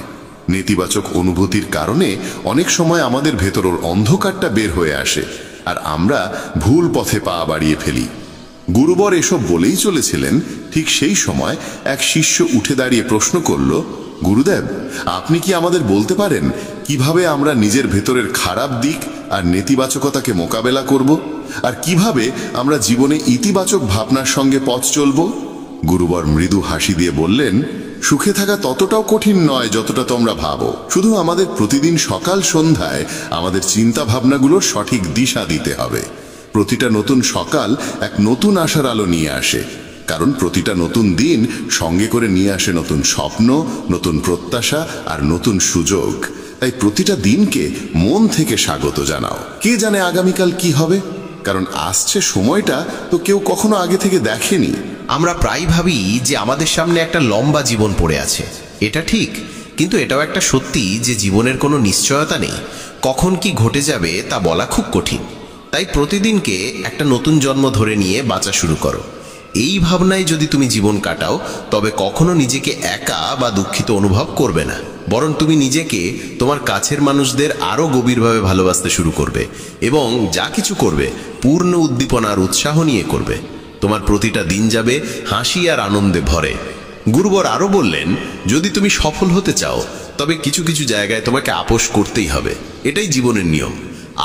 নেতিবাচক অনুভূতির কারণে অনেক সময় আমাদের ভেতরের অন্ধকারটা বের হয়ে আসে আর আমরা ভুল পথে পা বাড়িয়ে ফেলি। গুরুবর এসব বলেই চলেছিলেন, ঠিক সেই সময় এক শিষ্য উঠে দাঁড়িয়ে প্রশ্ন করল, গুরুদেব, আপনি কি আমাদের বলতে পারেন কিভাবে আমরা নিজের ভেতরের খারাপ দিক আর নেতিবাচকতাকে মোকাবেলা করব, আর কিভাবে আমরা জীবনে ইতিবাচক ভাবনার সঙ্গে পথ চলব? গুরুবর মৃদু হাসি দিয়ে বললেন, সুখে থাকা ততটাও কঠিন নয় যতটা তোমরা ভাবো। শুধু আমাদের প্রতিদিন সকাল সন্ধ্যায় আমাদের চিন্তা ভাবনাগুলোর সঠিক দিশা দিতে হবে। প্রতিটা নতুন সকাল এক নতুন আশার আলো নিয়ে আসে, কারণ প্রতিটা নতুন দিন সঙ্গে করে নিয়ে আসে নতুন স্বপ্ন, নতুন প্রত্যাশা আর নতুন সুযোগ। তাই প্রতিটা দিনকে মন থেকে স্বাগত জানাও। কে জানে আগামীকাল কি হবে, কারণ আসছে সময়টা তো কেউ কখনো আগে থেকে দেখেনি। আমরা প্রায় ভাবি যে আমাদের সামনে একটা লম্বা জীবন পড়ে আছে, এটা ঠিক, কিন্তু এটাও একটা সত্যি যে জীবনের কোনো নিশ্চয়তা নেই। কখন কি ঘটে যাবে তা বলা খুব কঠিন। তাই প্রতিদিনকে একটা নতুন জন্ম ধরে নিয়ে বাঁচা শুরু করো। এই ভাবনায় যদি তুমি জীবন কাটাও, তবে কখনো নিজেকে একা বা দুঃখিত অনুভব করবে না, বরং তুমি নিজেকে, তোমার কাছের মানুষদের আরো গভীরভাবে ভালোবাসতে শুরু করবে এবং যা কিছু করবে পূর্ণ উদ্দীপনা আর উৎসাহ নিয়ে করবে। তোমার প্রতিটা দিন যাবে হাসি আর আনন্দে ভরে। গুরুবর আরো বললেন, যদি তুমি সফল হতে চাও তবে কিছু কিছু জায়গায় তোমাকে আপোষ করতেই হবে। এটাই জীবনের নিয়ম।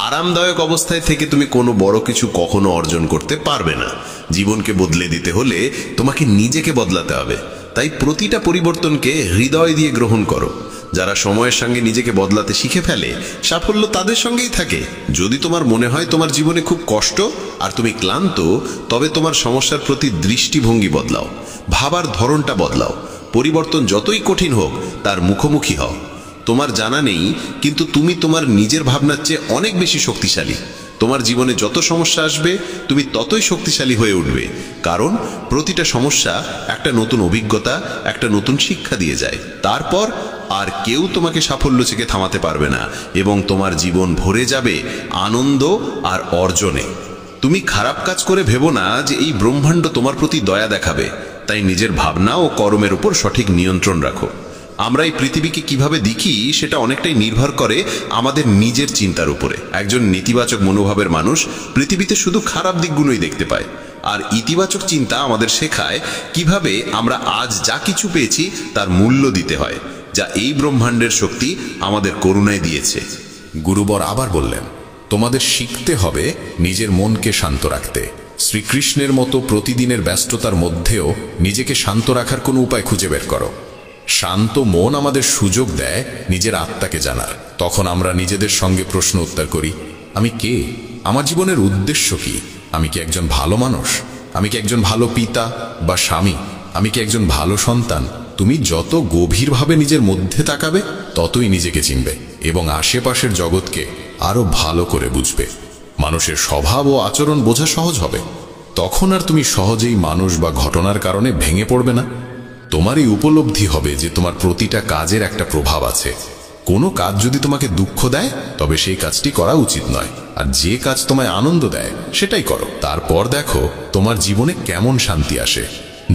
আরামদায়ক অবস্থায় থেকে তুমি কোনো বড় কিছু কখনো অর্জন করতে পারবে না। জীবনকে বদলে দিতে হলে তোমাকে নিজেকে বদলাতে হবে। তাই প্রতিটা পরিবর্তনকে হৃদয় দিয়ে গ্রহণ করো। যারা সময়ের সঙ্গে নিজেকে বদলাতে শিখে ফেলে, সাফল্য তাদের সঙ্গেই থাকে। যদি তোমার মনে হয় তোমার জীবনে খুব কষ্ট আর তুমি ক্লান্ত, তবে তোমার সমস্যার প্রতি দৃষ্টিভঙ্গি বদলাও, ভাবার ধরনটা বদলাও। পরিবর্তন যতই কঠিন হোক তার মুখোমুখি হও। তোমার জানা নেই, কিন্তু তুমি তোমার নিজের ভাবনার চেয়ে অনেক বেশি শক্তিশালী। তোমার জীবনে যত সমস্যা আসবে তুমি ততই শক্তিশালী হয়ে উঠবে, কারণ প্রতিটা সমস্যা একটা নতুন অভিজ্ঞতা, একটা নতুন শিক্ষা দিয়ে যায়। তারপর আর কেউ তোমাকে সাফল্য থেকে থামাতে পারবে না এবং তোমার জীবন ভরে যাবে আনন্দ আর অর্জনে। তুমি খারাপ কাজ করে ভেবো না যে এই ব্রহ্মাণ্ড তোমার প্রতি দয়া দেখাবে। তাই নিজের ভাবনা ও কর্মের উপর সঠিক নিয়ন্ত্রণ রাখো। আমরা এই পৃথিবীকে কিভাবে দেখি সেটা অনেকটাই নির্ভর করে আমাদের নিজের চিন্তার উপরে। একজন নেতিবাচক মনোভাবের মানুষ পৃথিবীতে শুধু খারাপ দিকগুলোই দেখতে পায়, আর ইতিবাচক চিন্তা আমাদের শেখায় কিভাবে আমরা আজ যা কিছু পেয়েছি তার মূল্য দিতে হয়, যা এই ব্রহ্মাণ্ডের শক্তি আমাদের করুণায় দিয়েছে। গুরুবর আবার বললেন, তোমাদের শিখতে হবে নিজের মনকে শান্ত রাখতে। শ্রীকৃষ্ণের মতো প্রতিদিনের ব্যস্ততার মধ্যেও নিজেকে শান্ত রাখার কোনো উপায় খুঁজে বের করো। শান্ত মন আমাদের সুযোগ দেয় নিজের আত্মাকে জানার। তখন আমরা নিজেদের সঙ্গে প্রশ্ন উত্তর করি, আমি কে? আমার জীবনের উদ্দেশ্য কি? আমি কি একজন ভালো মানুষ? আমি কি একজন ভালো পিতা বা স্বামী? আমি কি একজন ভালো সন্তান? তুমি যত গভীরভাবে নিজের মধ্যে তাকাবে ততই নিজেকে চিনবে এবং আশেপাশের জগৎকে আরো ভালো করে বুঝবে। মানুষের স্বভাব ও আচরণ বোঝা সহজ হবে। তখন আর তুমি সহজেই মানুষ বা ঘটনার কারণে ভেঙে পড়বে না। তোমার এই উপলব্ধি হবে যে তোমার প্রতিটা কাজের একটা প্রভাব আছে। কোনো কাজ যদি তোমাকে দুঃখ দেয় তবে সেই কাজটি করা উচিত নয়, আর যে কাজ তোমায় আনন্দ দেয় সেটাই করো। তারপর দেখো তোমার জীবনে কেমন শান্তি আসে।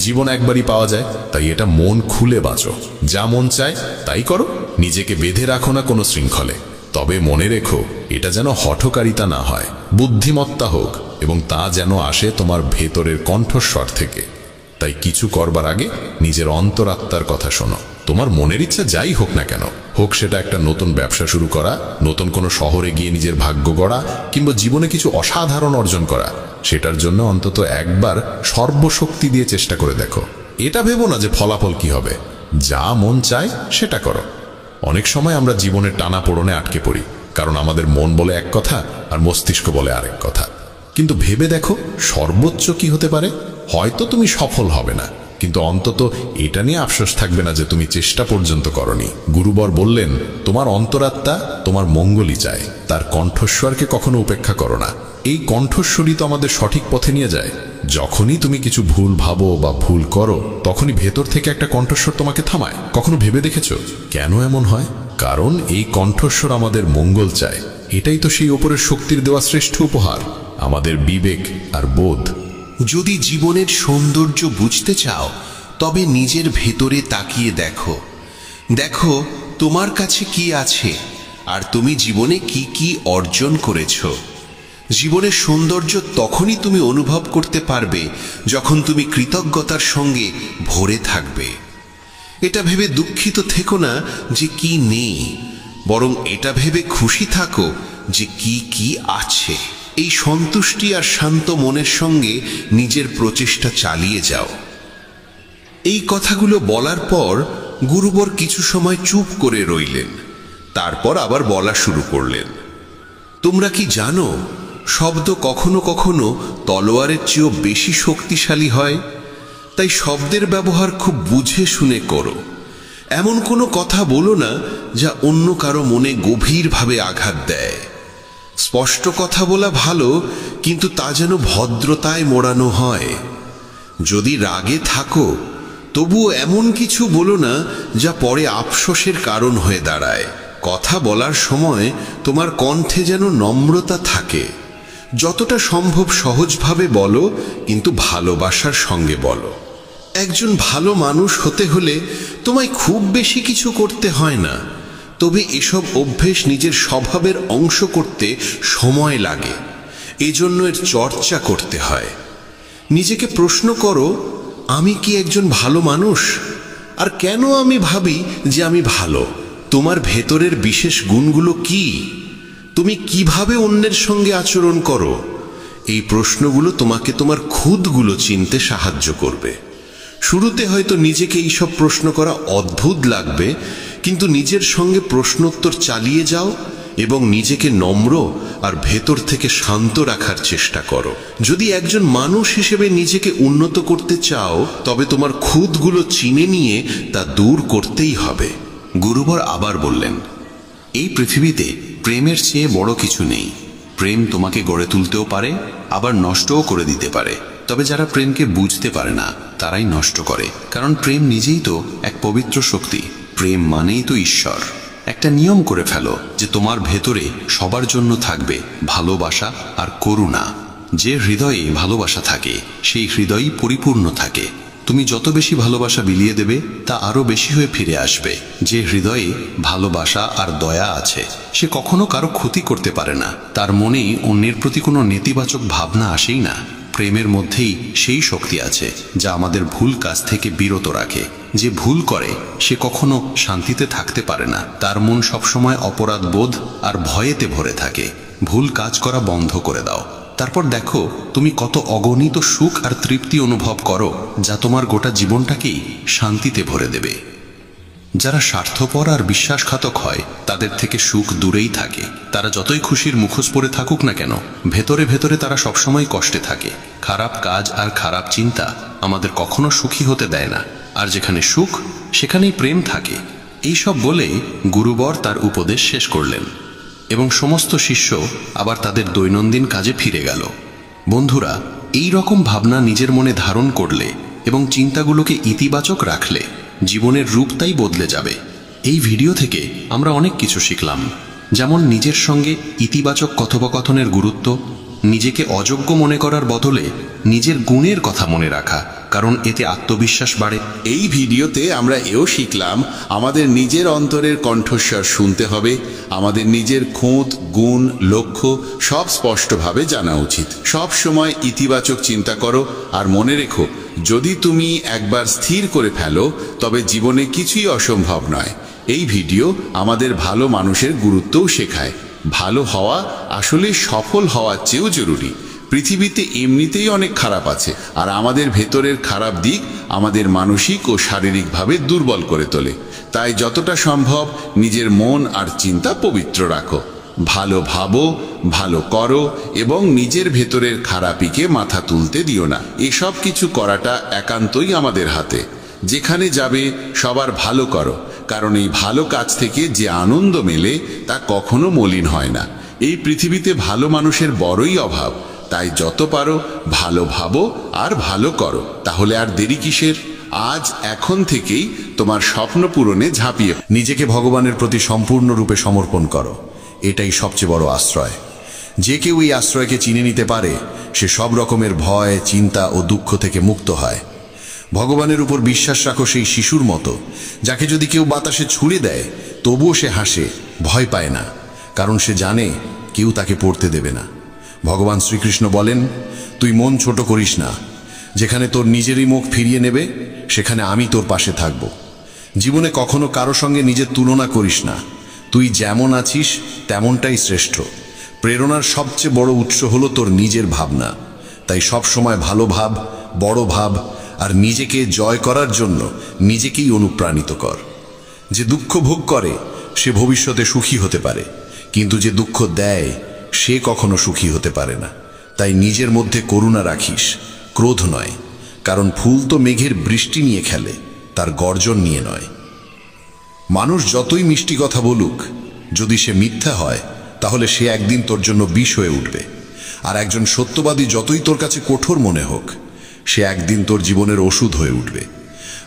জীবন একবারই পাওয়া যায়, তাই এটা মন খুলে বাঁচো। যা মন চায় তাই করো, নিজেকে বেঁধে রাখো না কোনো শৃঙ্খলে। তবে মনে রেখো, এটা যেন হঠকারিতা না হয়, বুদ্ধিমত্তা হোক, এবং তা যেন আসে তোমার ভেতরের কণ্ঠস্বর থেকে। তাই কিছু করবার আগে নিজের অন্তরাত্মার কথা শোনো। তোমার মনের ইচ্ছা যাই হোক না কেন, হোক সেটা একটা নতুন ব্যবসা শুরু করা, নতুন কোনো শহরে গিয়ে নিজের ভাগ্য গড়া, কিংবা জীবনে কিছু অসাধারণ অর্জন করা, সেটার জন্য অন্তত একবার সর্বশক্তি দিয়ে চেষ্টা করে দেখো। এটা ভেবো না যে ফলাফল কি হবে। যা মন চায় সেটা করো। অনেক সময় আমরা জীবনের টানাপোড়েনে আটকে পড়ি, কারণ আমাদের মন বলে এক কথা আর মস্তিষ্ক বলে আরেক কথা। কিন্তু ভেবে দেখো সর্বোচ্চ কি হতে পারে। হয়তো তুমি সফল হবে না, কিন্তু অন্তত এটা নিয়ে আফসোস থাকবে না যে তুমি চেষ্টা পর্যন্ত করনি। গুরুবর বললেন, তোমার অন্তরাত্মা তোমার মঙ্গলই চায়, তার কণ্ঠস্বরকে কখনো উপেক্ষা করো না। এই কণ্ঠস্বরই তো আমাদের সঠিক পথে নিয়ে যায়। যখনই তুমি কিছু ভুল ভাবো বা ভুল করো, তখনই ভেতর থেকে একটা কণ্ঠস্বর তোমাকে থামায়। কখনো ভেবে দেখেছো কেন এমন হয়? কারণ এই কণ্ঠস্বর আমাদের মঙ্গল চায়। এটাই তো সেই ওপরের শক্তির দেওয়া শ্রেষ্ঠ উপহার, আমাদের বিবেক আর বোধ। যদি জীবনের সৌন্দর্য বুঝতে চাও তবে নিজের ভেতরে তাকিয়ে দেখো। দেখো তোমার কাছে কি আছে আর তুমি জীবনে কি কি অর্জন করেছো। জীবনের সৌন্দর্য তখনই তুমি অনুভব করতে পারবে যখন তুমি কৃতজ্ঞতার সঙ্গে ভরে থাকবে। এটা ভেবে দুঃখিত থেকো না যে কি নেই, বরং এটা ভেবে খুশি থাকো যে কি কি আছে। এই সন্তুষ্টি আর শান্ত মনের সঙ্গে নিজের প্রচেষ্টা চালিয়ে যাও। এই কথাগুলো বলার পর গুরুবর কিছু সময় চুপ করে রইলেন, তারপর আবার বলা শুরু করলেন। তোমরা কি জানো, শব্দ কখনো কখনো তলোয়ারের চেয়েও বেশি শক্তিশালী হয়? তাই শব্দের ব্যবহার খুব বুঝে শুনে করো। এমন কোনো কথা বলো না যা অন্য কারো মনে গভীরভাবে আঘাত দেয়। স্পষ্ট কথা বলা ভালো, কিন্তু তা যেন ভদ্রতায় মোড়ানো হয়। যদি রাগে থাকো, তবুও এমন কিছু বলো না যা পরে আফসোসের কারণ হয়ে দাঁড়ায়। কথা বলার সময় তোমার কণ্ঠে যেন নম্রতা থাকে। যতটা সম্ভব সহজভাবে বলো, কিন্তু ভালোবাসার সঙ্গে বলো। একজন ভালো মানুষ হতে হলে তোমায় খুব বেশি কিছু করতে হয় না, তবে এসব অভ্যেস নিজের স্বভাবের অংশ করতে সময় লাগে। এজন্য এর চর্চা করতে হয়। নিজেকে প্রশ্ন করো, আমি কি একজন ভালো মানুষ? আর কেন আমি ভাবি যে আমি ভালো? তোমার ভেতরের বিশেষ গুণগুলো কি? তুমি কিভাবে অন্যের সঙ্গে আচরণ করো? এই প্রশ্নগুলো তোমাকে তোমার খুদগুলো চিনতে সাহায্য করবে। শুরুতে হয়তো নিজেকে এইসব প্রশ্ন করা অদ্ভুত লাগবে, কিন্তু নিজের সঙ্গে প্রশ্নোত্তর চালিয়ে যাও এবং নিজেকে নম্র আর ভেতর থেকে শান্ত রাখার চেষ্টা করো। যদি একজন মানুষ হিসেবে নিজেকে উন্নত করতে চাও, তবে তোমার খুদগুলো চিনে নিয়ে তা দূর করতেই হবে। গুরুবর আবার বললেন, এই পৃথিবীতে প্রেমের চেয়ে বড় কিছু নেই। প্রেম তোমাকে গড়ে তুলতেও পারে, আবার নষ্টও করে দিতে পারে। তবে যারা প্রেমকে বুঝতে পারে না, তারাই নষ্ট করে। কারণ প্রেম নিজেই তো এক পবিত্র শক্তি। প্রেম মানেই তো ঈশ্বর। একটা নিয়ম করে ফেলো যে তোমার ভেতরে সবার জন্য থাকবে ভালোবাসা আর করুণা। যে হৃদয়ে ভালোবাসা থাকে, সেই হৃদয়ই পরিপূর্ণ থাকে। তুমি যত বেশি ভালোবাসা বিলিয়ে দেবে, তা আরো বেশি হয়ে ফিরে আসবে। যে হৃদয়ে ভালোবাসা আর দয়া আছে, সে কখনো কারো ক্ষতি করতে পারে না। তার মনে অন্যের প্রতি কোনো নেতিবাচক ভাবনা আসেই না। প্রেমের মধ্যেই সেই শক্তি আছে যা আমাদের ভুল কাজ থেকে বিরত রাখে। যে ভুল করে সে কখনো শান্তিতে থাকতে পারে না। তার মন সবসময় অপরাধ বোধ আর ভয়েতে ভরে থাকে। ভুল কাজ করা বন্ধ করে দাও, তারপর দেখো তুমি কত অগণিত সুখ আর তৃপ্তি অনুভব করো, যা তোমার গোটা জীবনটাকেই শান্তিতে ভরে দেবে। যারা স্বার্থপর আর বিশ্বাসঘাতক হয়, তাদের থেকে সুখ দূরেই থাকে। তারা যতই খুশির মুখোশ পরে থাকুক না কেন, ভেতরে ভেতরে তারা সবসময় কষ্টে থাকে। খারাপ কাজ আর খারাপ চিন্তা আমাদের কখনো সুখী হতে দেয় না। আর যেখানে সুখ, সেখানেই প্রেম থাকে। এইসব বলে গুরুবর তার উপদেশ শেষ করলেন এবং সমস্ত শিষ্য আবার তাদের দৈনন্দিন কাজে ফিরে গেল। বন্ধুরা, এই রকম ভাবনা নিজের মনে ধারণ করলে এবং চিন্তাগুলোকে ইতিবাচক রাখলে জীবনের রূপটাই বদলে যাবে। এই ভিডিও থেকে আমরা অনেক কিছু শিখলাম, যেমন নিজের সঙ্গে ইতিবাচক কথোপকথনের গুরুত্ব, নিজেকে অযোগ্য মনে করার বদলে নিজের গুণের কথা মনে রাখা, কারণ এতে আত্মবিশ্বাস বাড়ে। এই ভিডিওতে আমরা এও শিখলাম, আমাদের নিজের অন্তরের কণ্ঠস্বর শুনতে হবে। আমাদের নিজের খুঁত, গুণ, লক্ষ্য সব স্পষ্টভাবে জানা উচিত। সব সময় ইতিবাচক চিন্তা করো আর মনে রেখো, যদি তুমি একবার স্থির করে ফেলো, তবে জীবনে কিছুই অসম্ভব নয়। এই ভিডিও আমাদের ভালো মানুষের গুরুত্বও শেখায়। ভালো হওয়া আসলে সফল হওয়ার চেয়েও জরুরি। পৃথিবীতে এমনিতেই অনেক খারাপ আছে, আর আমাদের ভেতরের খারাপ দিক আমাদের মানসিক ও শারীরিকভাবে দুর্বল করে তোলে। তাই যতটা সম্ভব নিজের মন আর চিন্তা পবিত্র রাখো। ভালো ভাবো, ভালো করো এবং নিজের ভেতরের খারাপিকে মাথা তুলতে দিও না। এসব কিছু করাটা একান্তই আমাদের হাতে। যেখানে যাবে সবার ভালো করো, কারণ এই ভালো কাজ থেকে যে আনন্দ মেলে তা কখনো মলিন হয় না। এই পৃথিবীতে ভালো মানুষের বড়ই অভাব। তাই যত পারো ভালো ভাবো আর ভালো করো। তাহলে আর দেরি কিসের? আজ এখন থেকেই তোমার স্বপ্ন পূরণে ঝাঁপিয়ে নিজেকে ভগবানের প্রতি সম্পূর্ণরূপে সমর্পণ করো। এটাই সবচেয়ে বড় আশ্রয়। যে কেউ এই আশ্রয়কে চিনে নিতে পারে, সে সব রকমের ভয়, চিন্তা ও দুঃখ থেকে মুক্ত হয়। ভগবানের উপর বিশ্বাস রাখো সেই শিশুর মতো, যাকে যদি কেউ বাতাসে ছুঁড়ে দেয় তবুও সে হাসে, ভয় পায় না, কারণ সে জানে কেউ তাকে পড়তে দেবে না। ভগবান শ্রীকৃষ্ণ বলেন, তুই মন ছোট করিস না। যেখানে তোর নিজেরই মুখ ফিরিয়ে নেবে সেখানে আমি তোর পাশে থাকব। জীবনে কখনো কারো সঙ্গে নিজের তুলনা করিস না। তুই যেমন আছিস তেমনটাই শ্রেষ্ঠ। প্রেরণার সবচেয়ে বড় উৎস হলো তোর নিজের ভাবনা। তাই সব সময় ভালো ভাব, বড় ভাব, আর নিজেকে জয় করার জন্য নিজেকেই অনুপ্রাণিত কর। যে দুঃখ ভোগ করে সে ভবিষ্যতে সুখী হতে পারে, কিন্তু যে দুঃখ দেয় সে কখনো সুখী হতে পারে না। তাই নিজের মধ্যে করুণা রাখিস, ক্রোধ নয়। কারণ ফুল তো মেঘের বৃষ্টি নিয়ে খেলে, তার গর্জন নিয়ে নয়। মানুষ যতই মিষ্টি কথা বলুক, যদি সে মিথ্যা হয় তাহলে সে একদিন তোর জন্য বিষ হয়ে উঠবে। আর একজন সত্যবাদী যতই তোর কাছে কঠোর মনে হোক, সে একদিন তোর জীবনের ওষুধ হয়ে উঠবে।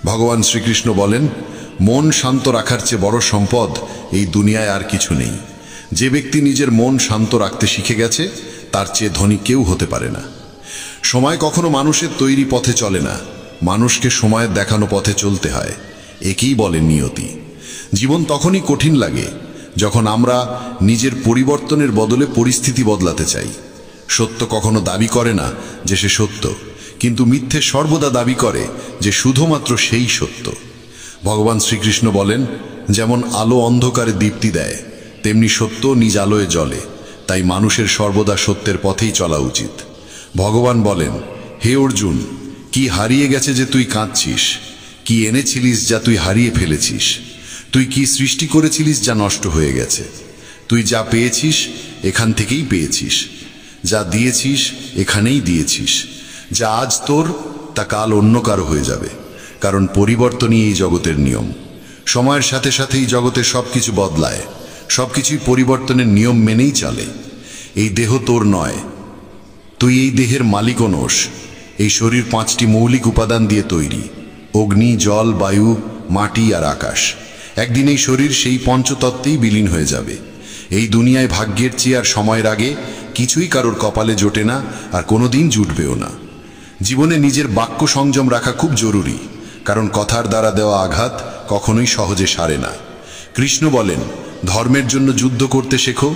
ভগবান শ্রীকৃষ্ণ বলেন, মন শান্ত রাখার চেয়ে বড় সম্পদ এই দুনিয়ায় আর কিছু নেই। যে ব্যক্তি নিজের মন শান্ত রাখতে শিখে গেছে তার চেয়ে ধনী কেউ হতে পারে না। সময় কখনো মানুষের তৈরি পথে চলে না, মানুষকে সময়ের দেখানো পথে চলতে হয়। একেই বলে নিয়তি। জীবন তখনই কঠিন লাগে যখন আমরা নিজের পরিবর্তনের বদলে পরিস্থিতি বদলাতে চাই। সত্য কখনো দাবি করে না যে সে সত্য, কিন্তু মিথ্যে সর্বদা দাবি করে যে শুধুমাত্র সেই সত্য। ভগবান শ্রীকৃষ্ণ বলেন, যেমন আলো অন্ধকারে দীপ্তি দেয়, তেমনি সত্য নিজ আলোয় জ্বলে। তাই মানুষের সর্বদা সত্যের পথেই চলা উচিত। ভগবান বলেন, হে অর্জুন, কি হারিয়ে গেছে যে তুই কাঁদছিস? কি এনেছিলিস যা তুই হারিয়ে ফেলেছিস? তুই কি সৃষ্টি করেছিলিস যা নষ্ট হয়ে গেছে? তুই যা পেয়েছিস এখান থেকেই পেয়েছিস, যা দিয়েছিস এখানেই দিয়েছিস। যা আজ তোর তা কাল অন্য কারো হয়ে যাবে, কারণ পরিবর্তনই এই জগতের নিয়ম। সময়ের সাথে সাথেই জগতে সবকিছু বদলায়, সবকিছুই পরিবর্তনের নিয়ম মেনেই চলে। এই দেহ তোর নয়, তুই এই দেহের মালিকও নোস। এই শরীর 5টি মৌলিক উপাদান দিয়ে তৈরি: অগ্নি, জল, বায়ু, মাটি আর আকাশ। একদিন এই শরীর সেই পঞ্চতত্ত্বেই বিলীন হয়ে যাবে। এই দুনিয়ায় ভাগ্যের চেয়ে আর সময়ের আগে কিছুই কারোর কপালে জোটে না, আর কোনোদিন জুটবেও না। জীবনে নিজের বাক্য সংযম রাখা খুব জরুরি, কারণ কথার দ্বারা দেওয়া আঘাত কখনোই সহজে সারে না। কৃষ্ণ বলেন, ধর্মের জন্য যুদ্ধ করতে শেখো,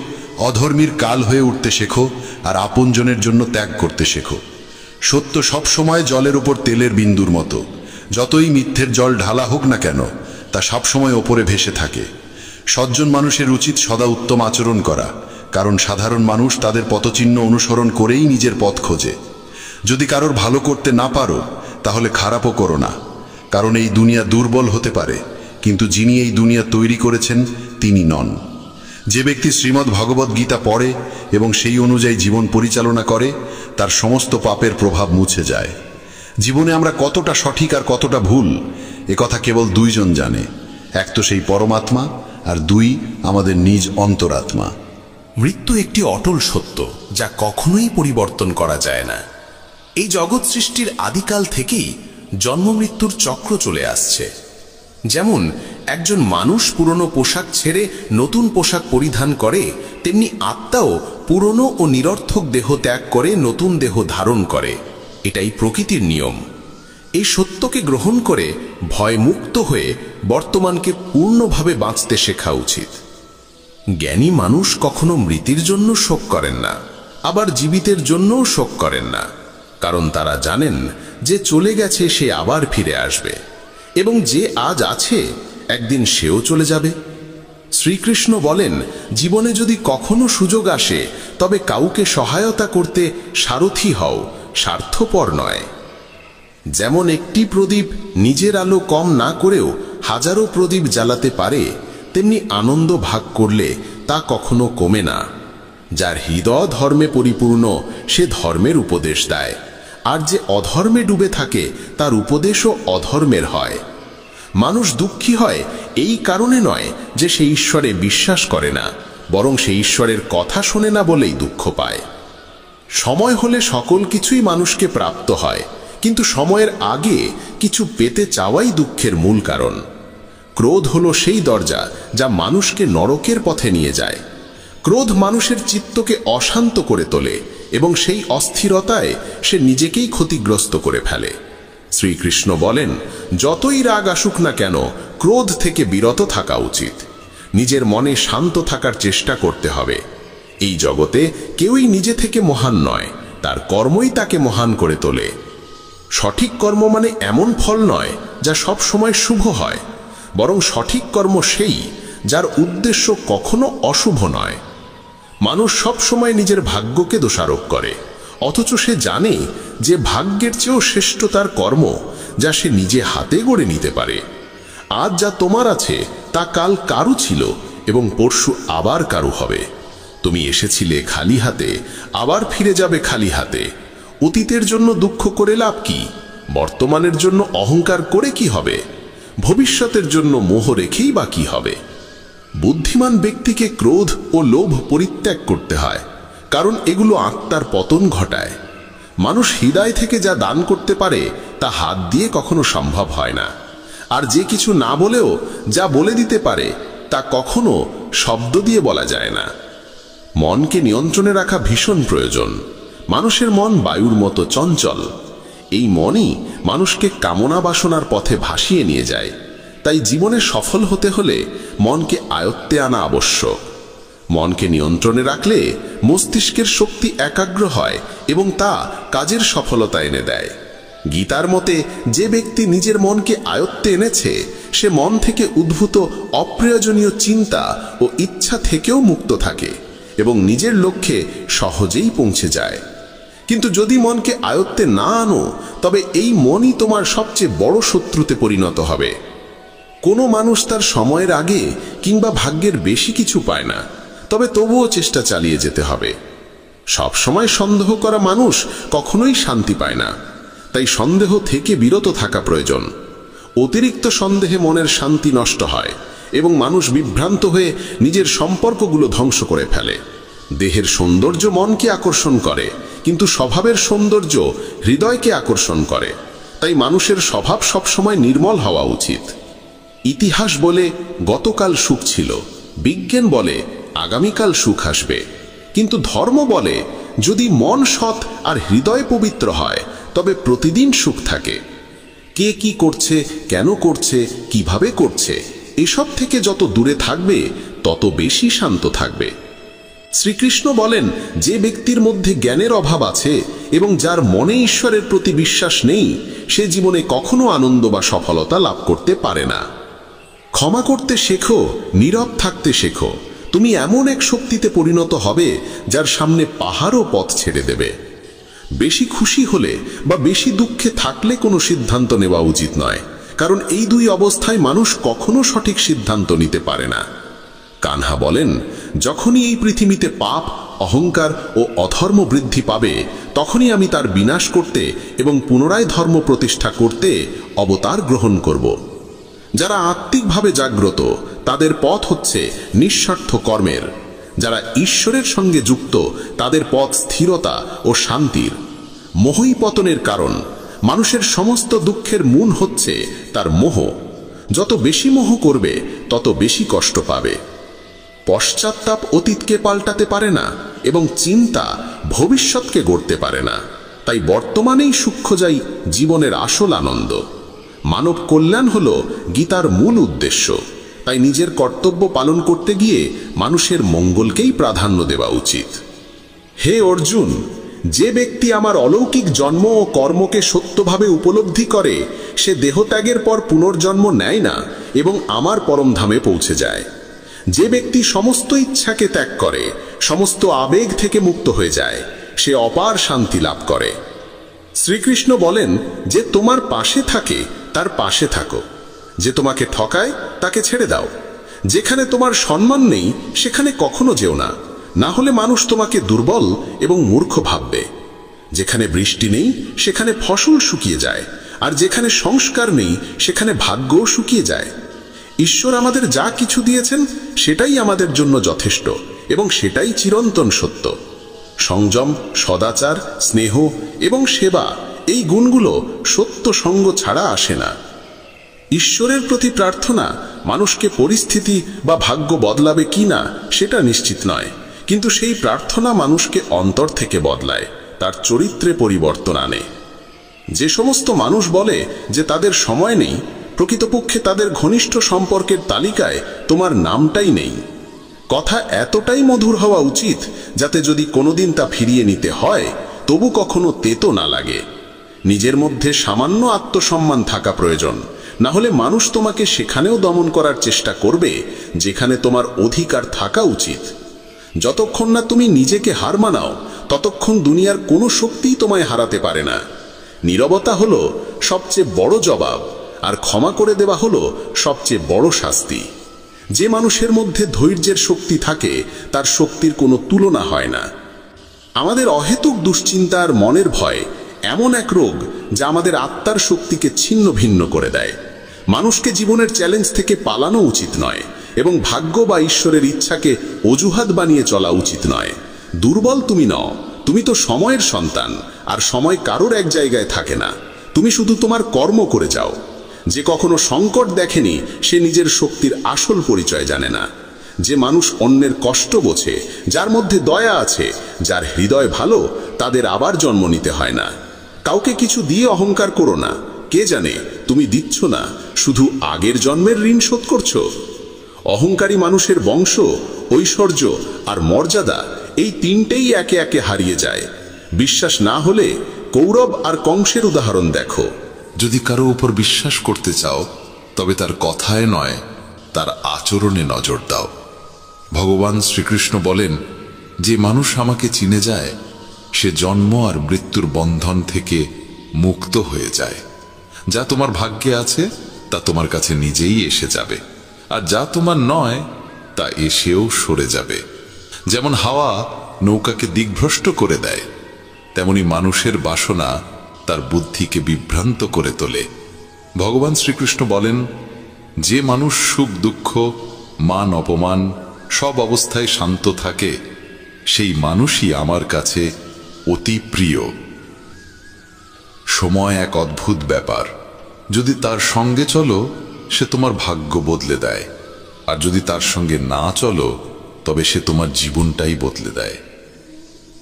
অধর্মীর কাল হয়ে উঠতে শেখো, আর আপনজনের জন্য ত্যাগ করতে শেখো। সত্য সব সময় জলের উপর তেলের বিন্দুর মতো। যতই মিথ্যের জল ঢালা হোক না কেন, তা সবসময় ওপরে ভেসে থাকে। সজ্জন মানুষের উচিত সদা উত্তম আচরণ করা, কারণ সাধারণ মানুষ তাদের পথচিহ্ন অনুসরণ করেই নিজের পথ খোঁজে। যদি কারোর ভালো করতে না পারো তাহলে খারাপও করো না, কারণ এই দুনিয়া দুর্বল হতে পারে, কিন্তু যিনি এই দুনিয়া তৈরি করেছেন তিনি নন। যে ব্যক্তি শ্রীমদ্ ভগবদ গীতা পড়ে এবং সেই অনুযায়ী জীবন পরিচালনা করে, তার সমস্ত পাপের প্রভাব মুছে যায়। জীবনে আমরা কতটা সঠিক আর কতটা ভুল একথা কেবল দুইজন জানে, এক তো সেই পরমাত্মা, আর দুই আমাদের নিজ অন্তরাত্মা। মৃত্যু একটি অটল সত্য যা কখনোই পরিবর্তন করা যায় না। এই জগৎ সৃষ্টির আদিকাল থেকেই জন্ম মৃত্যুর চক্র চলে আসছে। যেমন একজন মানুষ পুরনো পোশাক ছেড়ে নতুন পোশাক পরিধান করে, তেমনি আত্মাও পুরনো ও নিরর্থক দেহ ত্যাগ করে নতুন দেহ ধারণ করে। এটাই প্রকৃতির নিয়ম। এই সত্যকে গ্রহণ করে ভয়মুক্ত হয়ে বর্তমানকে পূর্ণভাবে বাঁচতে শেখা উচিত। জ্ঞানী মানুষ কখনো মৃতের জন্য শোক করেন না, আবার জীবিতের জন্যও শোক করেন না, কারণ তারা জানেন যে চলে গেছে সে আবার ফিরে আসবে, এবং যে আজ আছে একদিন সেও চলে যাবে। শ্রীকৃষ্ণ বলেন, জীবনে যদি কখনো সুযোগ আসে তবে কাউকে সহায়তা করতে সারথি হও, স্বার্থপর নয়। যেমন একটি প্রদীপ নিজের আলো কম না করেও হাজারো প্রদীপ জ্বালাতে পারে, তেমনি আনন্দ ভাগ করলে তা কখনো কমে না। যার হৃদয় ধর্মে পরিপূর্ণ সে ধর্মের উপদেশ দেয়, আর যে অধর্মে ডুবে থাকে তার উপদেশও অধর্মের হয়। মানুষ দুঃখী হয় এই কারণে নয় যে সে ঈশ্বরে বিশ্বাস করে না, বরং সে ঈশ্বরের কথা শোনে না বলেই দুঃখ পায়। সময় হলে সকল কিছুই মানুষকে প্রাপ্ত হয়, কিন্তু সময়ের আগে কিছু পেতে চাওয়াই দুঃখের মূল কারণ। ক্রোধ হলো সেই দরজা যা মানুষকে নরকের পথে নিয়ে যায়। ক্রোধ মানুষের চিত্তকে অশান্ত করে তোলে এবং সেই অস্থিরতায় সে নিজেকেই ক্ষতিগ্রস্ত করে ফেলে। শ্রীকৃষ্ণ বলেন, যতই রাগ আসুক না কেন ক্রোধ থেকে বিরত থাকা উচিত। নিজের মনে শান্ত থাকার চেষ্টা করতে হবে। এই জগতে কেউই নিজে থেকে মহান নয়, তার কর্মই তাকে মহান করে তোলে। সঠিক কর্ম মানে এমন ফল নয় যা সব সময় শুভ হয়, বরং সঠিক কর্ম সেই যার উদ্দেশ্য কখনো অশুভ নয়। মানুষ সব সময় নিজের ভাগ্যকে দোষারোপ করে, অথচ সে জানে যে ভাগ্যের চেয়েও শ্রেষ্ঠ তার কর্ম, যা সে নিজে হাতে গড়ে নিতে পারে। আজ যা তোমার আছে তা কাল কারু ছিল এবং পরশু আবার কারু হবে। তুমি এসেছিলে খালি হাতে, আবার ফিরে যাবে খালি হাতে। অতীতের জন্য দুঃখ করে লাভ কি? বর্তমানের জন্য অহংকার করে কি হবে? ভবিষ্যতের জন্য মোহ রেখেই বা কি হবে? বুদ্ধিমান ব্যক্তিকে ক্রোধ ও লোভ পরিত্যাগ করতে হয়, কারণ এগুলো আত্মার পতন ঘটায়। মানুষ হৃদয় থেকে যা দান করতে পারে তা হাত দিয়ে কখনো সম্ভব হয় না, আর যে কিছু না বলেও যা বলে দিতে পারে তা কখনো শব্দ দিয়ে বলা যায় না। মনকে নিয়ন্ত্রণে রাখা ভীষণ প্রয়োজন। মানুষের মন বায়ুর মতো চঞ্চল। এই মনই মানুষকে কামনা বাসনার পথে ভাসিয়ে নিয়ে যায়। তাই জীবনে সফল হতে হলে মনকে আয়ত্তে আনা আবশ্যক। মনকে নিয়ন্ত্রণে রাখলে মস্তিষ্কের শক্তি একাগ্র হয় এবং তা কাজের সফলতা এনে দেয়। গীতার মতে যে ব্যক্তি নিজের মনকে আয়ত্তে এনেছে সে মন থেকে উদ্ভূত অপ্রয়োজনীয় চিন্তা ও ইচ্ছা থেকেও মুক্ত থাকে এবং নিজের লক্ষ্যে সহজেই পৌঁছে যায়। কিন্তু যদি মনকে আয়ত্তে না আনো, তবে এই মনই তোমার সবচেয়ে বড় শত্রুতে পরিণত হবে। কোনো মানুষ তার সময়ের আগে কিংবা ভাগ্যের বেশি কিছু পায় না, তবে তবুও চেষ্টা চালিয়ে যেতে হবে। সব সময় সন্দেহ করা মানুষ কখনোই শান্তি পায় না, তাই সন্দেহ থেকে বিরত থাকা প্রয়োজন। অতিরিক্ত সন্দেহে মনের শান্তি নষ্ট হয় এবং মানুষ বিভ্রান্ত হয়ে নিজের সম্পর্কগুলো ধ্বংস করে ফেলে। দেহের সৌন্দর্য মনকে আকর্ষণ করে, কিন্তু স্বভাবের সৌন্দর্য হৃদয়কে আকর্ষণ করে। তাই মানুষের স্বভাব সবসময় নির্মল হওয়া উচিত। ইতিহাস বলে গতকাল সুখ ছিল, বিজ্ঞান বলে আগামীকাল সুখ আসবে, কিন্তু ধর্ম বলে যদি মন সৎ আর হৃদয় পবিত্র হয় তবে প্রতিদিন সুখ থাকে। কে কি করছে, কেন করছে, কিভাবে করছে, এসব থেকে যত দূরে থাকবে তত বেশি শান্ত থাকবে। শ্রীকৃষ্ণ বলেন, যে ব্যক্তির মধ্যে জ্ঞানের অভাব আছে এবং যার মনে ঈশ্বরের প্রতি বিশ্বাস নেই, সে জীবনে কখনো আনন্দ বা সফলতা লাভ করতে পারে না। ক্ষমা করতে শেখো, নীরব থাকতে শেখো। তুমি এমন এক শক্তিতে পরিণত হবে যার সামনে পাহাড়ও পথ ছেড়ে দেবে। বেশি খুশি হলে বা বেশি দুঃখে থাকলে কোনো সিদ্ধান্ত নেওয়া উচিত নয়, কারণ এই দুই অবস্থায় মানুষ কখনো সঠিক সিদ্ধান্ত নিতে পারে না। কানহা বলেন, যখনই এই পৃথিবীতে পাপ, অহংকার ও অধর্ম বৃদ্ধি পাবে, তখনই আমি তার বিনাশ করতে এবং পুনরায় ধর্ম প্রতিষ্ঠা করতে অবতার গ্রহণ করব। যারা আত্মিকভাবে জাগ্রত তাদের পথ হচ্ছে নিঃস্বার্থ কর্মের। যারা ঈশ্বরের সঙ্গে যুক্ত তাদের পথ স্থিরতা ও শান্তির। মোহই পতনের কারণ। মানুষের সমস্ত দুঃখের মূল হচ্ছে তার মোহ। যত বেশি মোহ করবে তত বেশি কষ্ট পাবে। পশ্চাত্তাপ অতীতকে পাল্টাতে পারে না এবং চিন্তা ভবিষ্যৎকে গড়তে পারে না। তাই বর্তমানেই সুখ খোঁজাই জীবনের আসল আনন্দ। মানব কল্যাণ হল গীতার মূল উদ্দেশ্য। তাই নিজের কর্তব্য পালন করতে গিয়ে মানুষের মঙ্গলকেই প্রাধান্য দেওয়া উচিত। হে অর্জুন, যে ব্যক্তি আমার অলৌকিক জন্ম ও কর্মকে সত্যভাবে উপলব্ধি করে সে দেহত্যাগের পর পুনর্জন্ম নেয় না এবং আমার পরমধামে পৌঁছে যায়। যে ব্যক্তি সমস্ত ইচ্ছাকে ত্যাগ করে, সমস্ত আবেগ থেকে মুক্ত হয়ে যায়, সে অপার শান্তি লাভ করে। শ্রীকৃষ্ণ বলেন, যে তোমার পাশে থাকে তার পাশে থাকো, যে তোমাকে ঠকায় তাকে ছেড়ে দাও। যেখানে তোমার সম্মান নেই সেখানে কখনো যেও না, না হলে মানুষ তোমাকে দুর্বল এবং মূর্খ ভাববে। যেখানে বৃষ্টি নেই সেখানে ফসল শুকিয়ে যায়, আর যেখানে সংস্কার নেই সেখানে ভাগ্যও শুকিয়ে যায়। ঈশ্বর আমাদের যা কিছু দিয়েছেন সেটাই আমাদের জন্য যথেষ্ট এবং সেটাই চিরন্তন সত্য। সংযম, সদাচার, স্নেহ এবং সেবা, এই গুণগুলো সত্য সঙ্গ ছাড়া আসে না। ঈশ্বরের প্রতি প্রার্থনা মানুষকে পরিস্থিতি বা ভাগ্য বদলাবে কিনা সেটা নিশ্চিত নয়, কিন্তু সেই প্রার্থনা মানুষকে অন্তর থেকে বদলায়, তার চরিত্রে পরিবর্তন আনে। যে সমস্ত মানুষ বলে যে তাদের সময় নেই, প্রকৃতপক্ষে তাদের ঘনিষ্ঠ সম্পর্কের তালিকায় তোমার নামটাই নেই। কথা এতটাই মধুর হওয়া উচিত যাতে যদি কোনোদিন তা ফিরিয়ে নিতে হয় তবু কখনো তেতো না লাগে। নিজের মধ্যে সামান্য আত্মসম্মান থাকা প্রয়োজন, না হলে মানুষ তোমাকে সেখানেও দমন করার চেষ্টা করবে যেখানে তোমার অধিকার থাকা উচিত। যতক্ষণ না তুমি নিজেকে হার মানাও ততক্ষণ দুনিয়ার কোনো শক্তিই তোমায় হারাতে পারে না। নীরবতা হলো সবচেয়ে বড় জবাব, আর ক্ষমা করে দেওয়া হলো সবচেয়ে বড় শাস্তি। যে মানুষের মধ্যে ধৈর্যের শক্তি থাকে তার শক্তির কোনো তুলনা হয় না। আমাদের অহেতুক দুশ্চিন্তা আর মনের ভয় এমন এক রোগ যা আমাদের আত্মার শক্তিকে ছিন্ন ভিন্ন করে দেয়। মানুষকে জীবনের চ্যালেঞ্জ থেকে পালানো উচিত নয় এবং ভাগ্য বা ঈশ্বরের ইচ্ছাকে অজুহাত বানিয়ে চলা উচিত নয়। দুর্বল তুমি নও, তুমি তো সময়ের সন্তান, আর সময় কারোর এক জায়গায় থাকে না। তুমি শুধু তোমার কর্ম করে যাও। যে কখনো সংকট দেখেনি সে নিজের শক্তির আসল পরিচয় জানে না। যে মানুষ অন্যের কষ্ট বোঝে, যার মধ্যে দয়া আছে, যার হৃদয় ভালো, তাদের আবার জন্ম নিতে হয় না। কাউকে কিছু দিয়ে অহংকার করো না। কে জানে তুমি দিচ্ছ না, শুধু আগের জন্মের ঋণ শোধ করছো। অহংকারী মানুষের বংশ, ঐশ্বর্য আর মর্যাদা এই তিনটেই একে একে হারিয়ে যায়। বিশ্বাস না হলে কৌরব আর কংসের উদাহরণ দেখো। যদি কারো উপর বিশ্বাস করতে চাও তবে তার কথায় নয়, তার আচরণে নজর দাও। ভগবান শ্রীকৃষ্ণ বলেন, যে মানুষ আমাকে চিনে যায় সে জন্ম আর মৃত্যুর বন্ধন থেকে মুক্ত হয়ে যায়। যা তোমার ভাগ্যে আছে তা তোমার কাছে নিজেই এসে যাবে, আর যা তোমার নয় তা এসেও সরে যাবে। যেমন হাওয়া নৌকাকে দিকভ্রষ্ট করে দেয়, তেমনি মানুষের বাসনা তার বুদ্ধিকে বিভ্রান্ত করে তোলে। ভগবান শ্রীকৃষ্ণ বলেন, যে মানুষ সুখ দুঃখ মান অপমান সব অবস্থায় শান্ত থাকে সেই মানুষই আমার কাছে অতি প্রিয়। সময় এক অদ্ভুত ব্যাপার। যদি তার সঙ্গে চলো সে তোমার ভাগ্য বদলে দেয়, আর যদি তার সঙ্গে না চলো তবে সে তোমার জীবনটাই বদলে দেয়।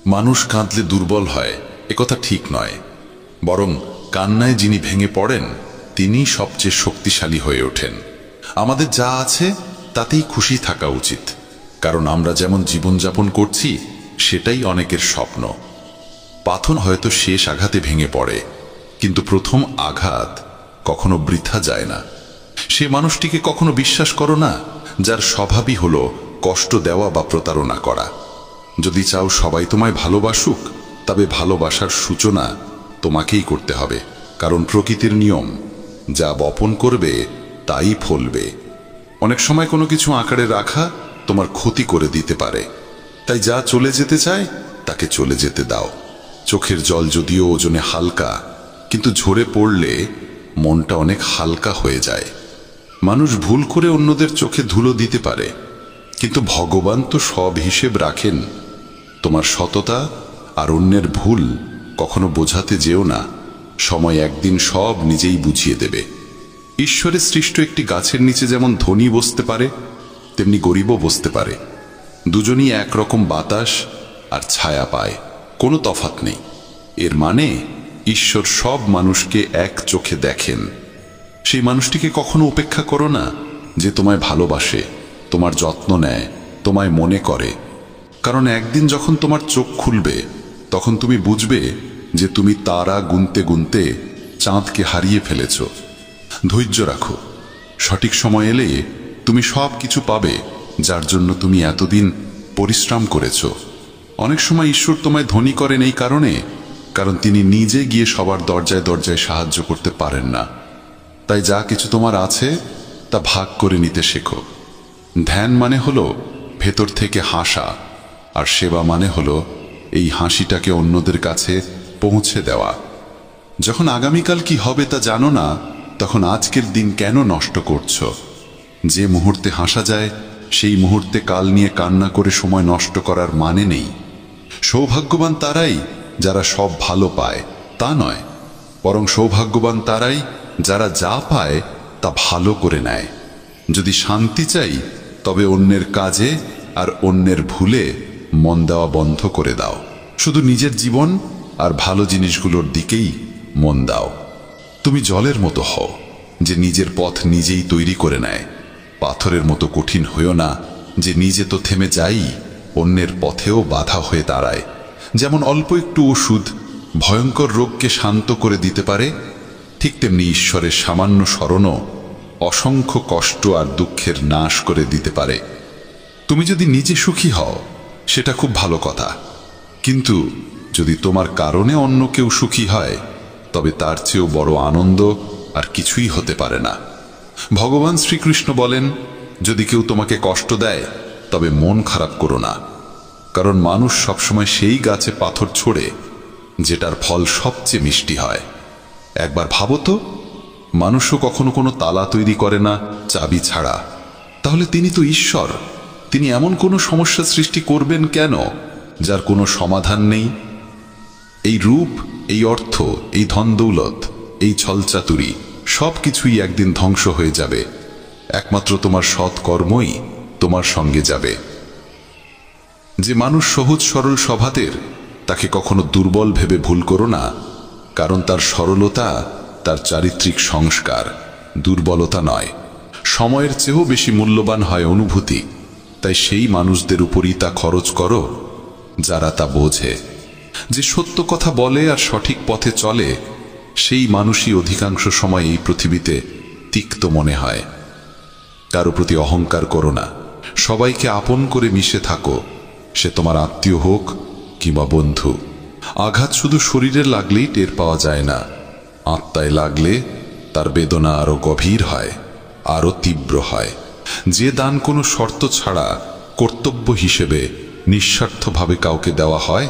মানুষ কাঁদলে দুর্বল হয় একথা ঠিক নয়, বরং কান্নায় যিনি ভেঙে পড়েন তিনি সবচেয়ে শক্তিশালী হয়ে ওঠেন। আমাদের যা আছে তাতেই খুশি থাকা উচিত, কারণ আমরা যেমন জীবনযাপন করছি সেটাই অনেকের স্বপ্ন। পাথর হয়তো শেষ আঘাতে ভেঙে পড়ে, কিন্তু প্রথম আঘাত কখনো বৃথা যায় না। সে মানুষটিকে কখনো বিশ্বাস করো না যার স্বভাবই হলো কষ্ট দেওয়া বা প্রতারণা করা। যদি চাও সবাই তোমায় ভালোবাসুক, তবে ভালোবাসার সূচনা তোমাকেই করতে হবে, কারণ প্রকৃতির নিয়ম, যা বপন করবে তাই ফলবে। অনেক সময় কোনো কিছু আঁকড়ে রাখা তোমার ক্ষতি করে দিতে পারে, তাই যা চলে যেতে চায় তাকে চলে যেতে দাও। চোখের জল যদিও ওজনে হালকা, কিন্তু ঝরে পড়লে মনটা অনেক হালকা হয়ে যায়। মানুষ ভুল করে অন্যদের চোখে ধুলো দিতে পারে, কিন্তু ভগবান তো সব হিসেব রাখেন। তোমার সততা আর অন্যের ভুল কখনো বোঝাতে যেও না, সময় একদিন সব নিজেই বুঝিয়ে দেবে। ঈশ্বরের সৃষ্ট একটি গাছের নিচে যেমন ধনী বসতে পারে তেমনি গরিবও বসতে পারে। দুজনই একরকম বাতাস আর ছায়া পায়, কোনো তফাৎ নেই। এর মানে ঈশ্বর সব মানুষকে এক চোখে দেখেন। সেই মানুষটিকে কখনো উপেক্ষা করো না যে তোমায় ভালোবাসে, তোমার যত্ন নেয়, তোমায় মনে করে, কারণ একদিন যখন তোমার চোখ খুলবে তখন তুমি বুঝবে যে তুমি তারা গুনতে গুনতে চাঁদকে হারিয়ে ফেলেছ। ধৈর্য রাখো, সঠিক সময় এলে তুমি সব কিছু পাবে যার জন্য তুমি এতদিন পরিশ্রম করেছ। অনেক সময় ঈশ্বর তোমায় ধনী করেন এই কারণ তিনি নিজে গিয়ে সবার দরজায় দরজায় সাহায্য করতে পারেন না। তাই যা কিছু তোমার আছে তা ভাগ করে নিতে শেখো। ধ্যান মানে হলো ভেতর থেকে হাসা, আর সেবা মানে হলো এই হাসিটাকে অন্যদের কাছে পৌঁছে দেওয়া। যখন আগামীকাল কি হবে তা জানো না, তখন আজকের দিন কেন নষ্ট করছো? যে মুহূর্তে হাসা যায় সেই মুহূর্তে কাল নিয়ে কান্না করে সময় নষ্ট করার মানে নেই। সৌভাগ্যবান তারাই যারা সব ভালো পায় তা নয়, বরং সৌভাগ্যবান তারাই যারা যা পায় তা ভালো করে নেয়। যদি শান্তি চাই তবে অন্যের কাজে আর অন্যের ভুলে মন দেওয়া বন্ধ করে দাও। শুধু নিজের জীবন আর ভালো জিনিসগুলোর দিকেই মন দাও। তুমি জলের মতো হও যে নিজের পথ নিজেই তৈরি করে নেয়। পাথরের মতো কঠিন হইও না যে নিজে তো থেমে যাই, অন্যের পথেও বাধা হয়ে দাঁড়ায়। যেমন অল্প একটু ওষুধ ভয়ঙ্কর রোগকে শান্ত করে দিতে পারে, ঠিক তেমনি ঈশ্বরের সামান্য স্মরণও অসংখ্য কষ্ট আর দুঃখের নাশ করে দিতে পারে। তুমি যদি নিজে সুখী হও সেটা খুব ভালো কথা, কিন্তু যদি তোমার কারণে অন্য কেউ সুখী হয় তবে তার চেয়েও বড় আনন্দ আর কিছুই হতে পারে না। ভগবান শ্রীকৃষ্ণ বলেন, যদি কেউ তোমাকে কষ্ট দেয় তবে মন খারাপ করো না, কারণ মানুষ সবসময় সেই গাছে পাথর ছোড়ে যেটার ফল সবচেয়ে মিষ্টি হয়। একবার ভাবো তো, মানুষও কখনো কোনো তালা তৈরি করে না চাবি ছাড়া, তাহলে তিনি তো ঈশ্বর, তিনি এমন কোনো সমস্যা সৃষ্টি করবেন কেন যার কোনো সমাধান নেই? এই রূপ, এই অর্থ, এই ধন দৌলত, এই ছলচাতুরি সব কিছুই একদিন ধ্বংস হয়ে যাবে, একমাত্র তোমার সৎ কর্মই তোমার সঙ্গে যাবে। যে মানুষ সহজ সরল স্বভাবের, তাকে কখনো দুর্বল ভেবে ভুল করো না, কারণ তার সরলতা তার চারিত্রিক সংস্কার, দুর্বলতা নয়। সময়ের চেয়েও বেশি মূল্যবান হয় অনুভূতি, তাই সেই মানুষদের উপরই তা খরচ করো যারা তা বোঝে। যে সত্য কথা বলে আর সঠিক পথে চলে, সেই মানুষই অধিকাংশ সময় এই পৃথিবীতে তিক্ত মনে হয়। কারো প্রতি অহংকার করো না, সবাইকে আপন করে মিশে থাকো, সে তোমার আত্মীয় হোক কিংবা বন্ধু। আঘাত শুধু শরীরে লাগলেই টের পাওয়া যায় না, আত্মায় লাগলে তার বেদনা আরো গভীর হয়, আরো তীব্র হয়। যে দান কোনো শর্ত ছাড়া কর্তব্য হিসেবে নিঃস্বার্থভাবে কাউকে দেওয়া হয়,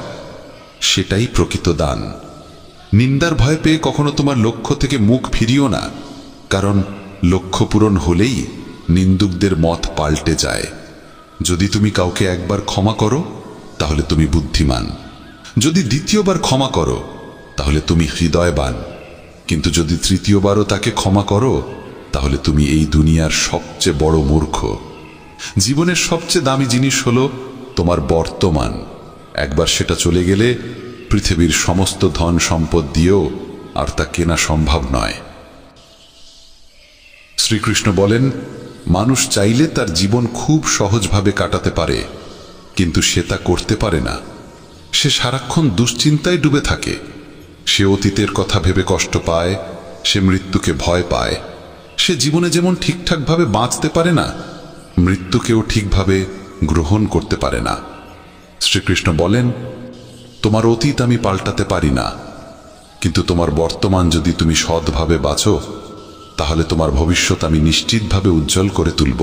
সেটাই প্রকৃত দান। নিন্দার ভয় পেয়ে কখনো তোমার লক্ষ্য থেকে মুখ ফিরিও না, কারণ লক্ষ্য পূরণ হলেই নিন্দুকদের মত পাল্টে যায়। যদি তুমি কাউকে একবার ক্ষমা করো তাহলে তুমি বুদ্ধিমান, যদি দ্বিতীয়বার ক্ষমা করো তাহলে তুমি হৃদয়বান, কিন্তু যদি তৃতীয়বারও তাকে ক্ষমা করো তাহলে তুমি এই দুনিয়ার সবচেয়ে বড় মূর্খ। জীবনের সবচেয়ে দামি জিনিস হলো তোমার বর্তমান। একবার সেটা চলে গেলে পৃথিবীর সমস্ত ধন সম্পদ দিয়েও আর তা কেনা সম্ভব নয়। শ্রীকৃষ্ণ বলেন, মানুষ চাইলে তার জীবন খুব সহজভাবে কাটাতে পারে, কিন্তু সে তা করতে পারে না। সে সারাক্ষণ দুশ্চিন্তায় ডুবে থাকে, সে অতীতের কথা ভেবে কষ্ট পায়, সে মৃত্যুকে ভয় পায়। সে জীবনে যেমন ঠিকঠাকভাবে বাঁচতে পারে না, মৃত্যুকেও ঠিকভাবে গ্রহণ করতে পারে না। শ্রীকৃষ্ণ বলেন, তোমার অতীত আমি পাল্টাতে পারি না, কিন্তু তোমার বর্তমান যদি তুমি সৎভাবে বাঁচো তাহলে তোমার ভবিষ্যৎ আমি নিশ্চিতভাবে উজ্জ্বল করে তুলব।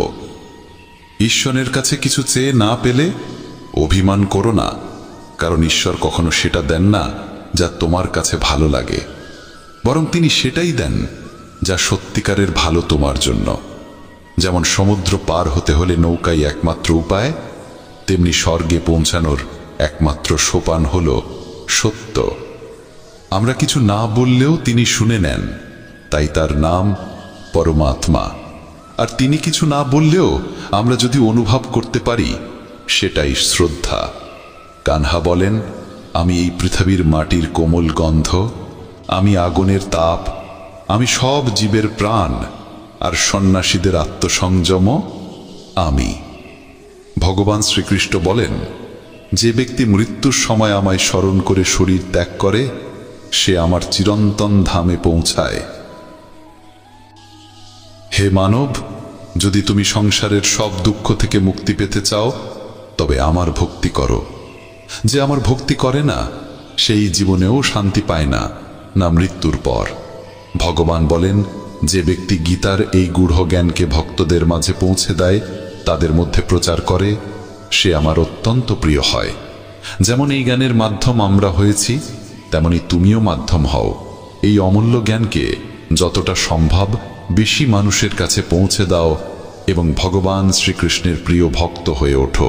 ঈশ্বরের কাছে কিছু চেয়ে না পেলে অভিমান করো না, কারণ ঈশ্বর কখনো সেটা দেন না যা তোমার কাছে ভালো লাগে, বরং তিনি সেটাই দেন যা সত্যিকারের ভালো তোমার জন্য। যেমন সমুদ্র পার হতে হলে নৌকাই একমাত্র উপায়, তেমনি স্বর্গে পৌঁছানোর একমাত্র সোপান হল সত্য। আমরা কিছু না বললেও তিনি শুনে নেন, তাই তার নাম পরমাত্মা। আর তিনি কিছু না বললেও আমরা যদি অনুভব করতে পারি, সেটাই শ্রদ্ধা। কানহা বলেন, আমি এই পৃথিবীর মাটির কোমল গন্ধ, আমি আগুনের তাপ, আমি সব জীবের প্রাণ, আর সন্ন্যাসীদের আত্মসংযম আমি। ভগবান শ্রীকৃষ্ণ বলেন, যে ব্যক্তি মৃত্যুর সময় আমায় স্মরণ করে শরীর ত্যাগ করে, সে আমার চিরন্তন ধামে পৌঁছায়। হে মানব, যদি তুমি সংসারের সব দুঃখ থেকে মুক্তি পেতে চাও তবে আমার ভক্তি করো। যে আমার ভক্তি করে না সেই জীবনেও শান্তি পায় না, না মৃত্যুর পর। ভগবান বলেন, যে ব্যক্তি গীতার এই গূঢ় জ্ঞানকে ভক্তদের মাঝে পৌঁছে দেয়, তাদের মধ্যে প্রচার করে, সে আমার অত্যন্ত প্রিয় হয়। যেমন এই জ্ঞানের মাধ্যম আমরা হয়েছি, তেমনি তুমিও মাধ্যম হও। এই অমূল্য জ্ঞানকে যতটা সম্ভব বেশি মানুষের কাছে পৌঁছে দাও এবং ভগবান শ্রীকৃষ্ণের প্রিয় ভক্ত হয়ে ওঠো।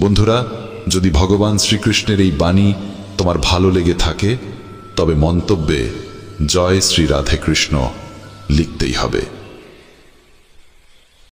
বন্ধুরা, যদি ভগবান শ্রীকৃষ্ণের এই বাণী তোমার ভালো লেগে থাকে তবে মন্তব্যে জয় শ্রী রাধে কৃষ্ণ লিখতেই হবে।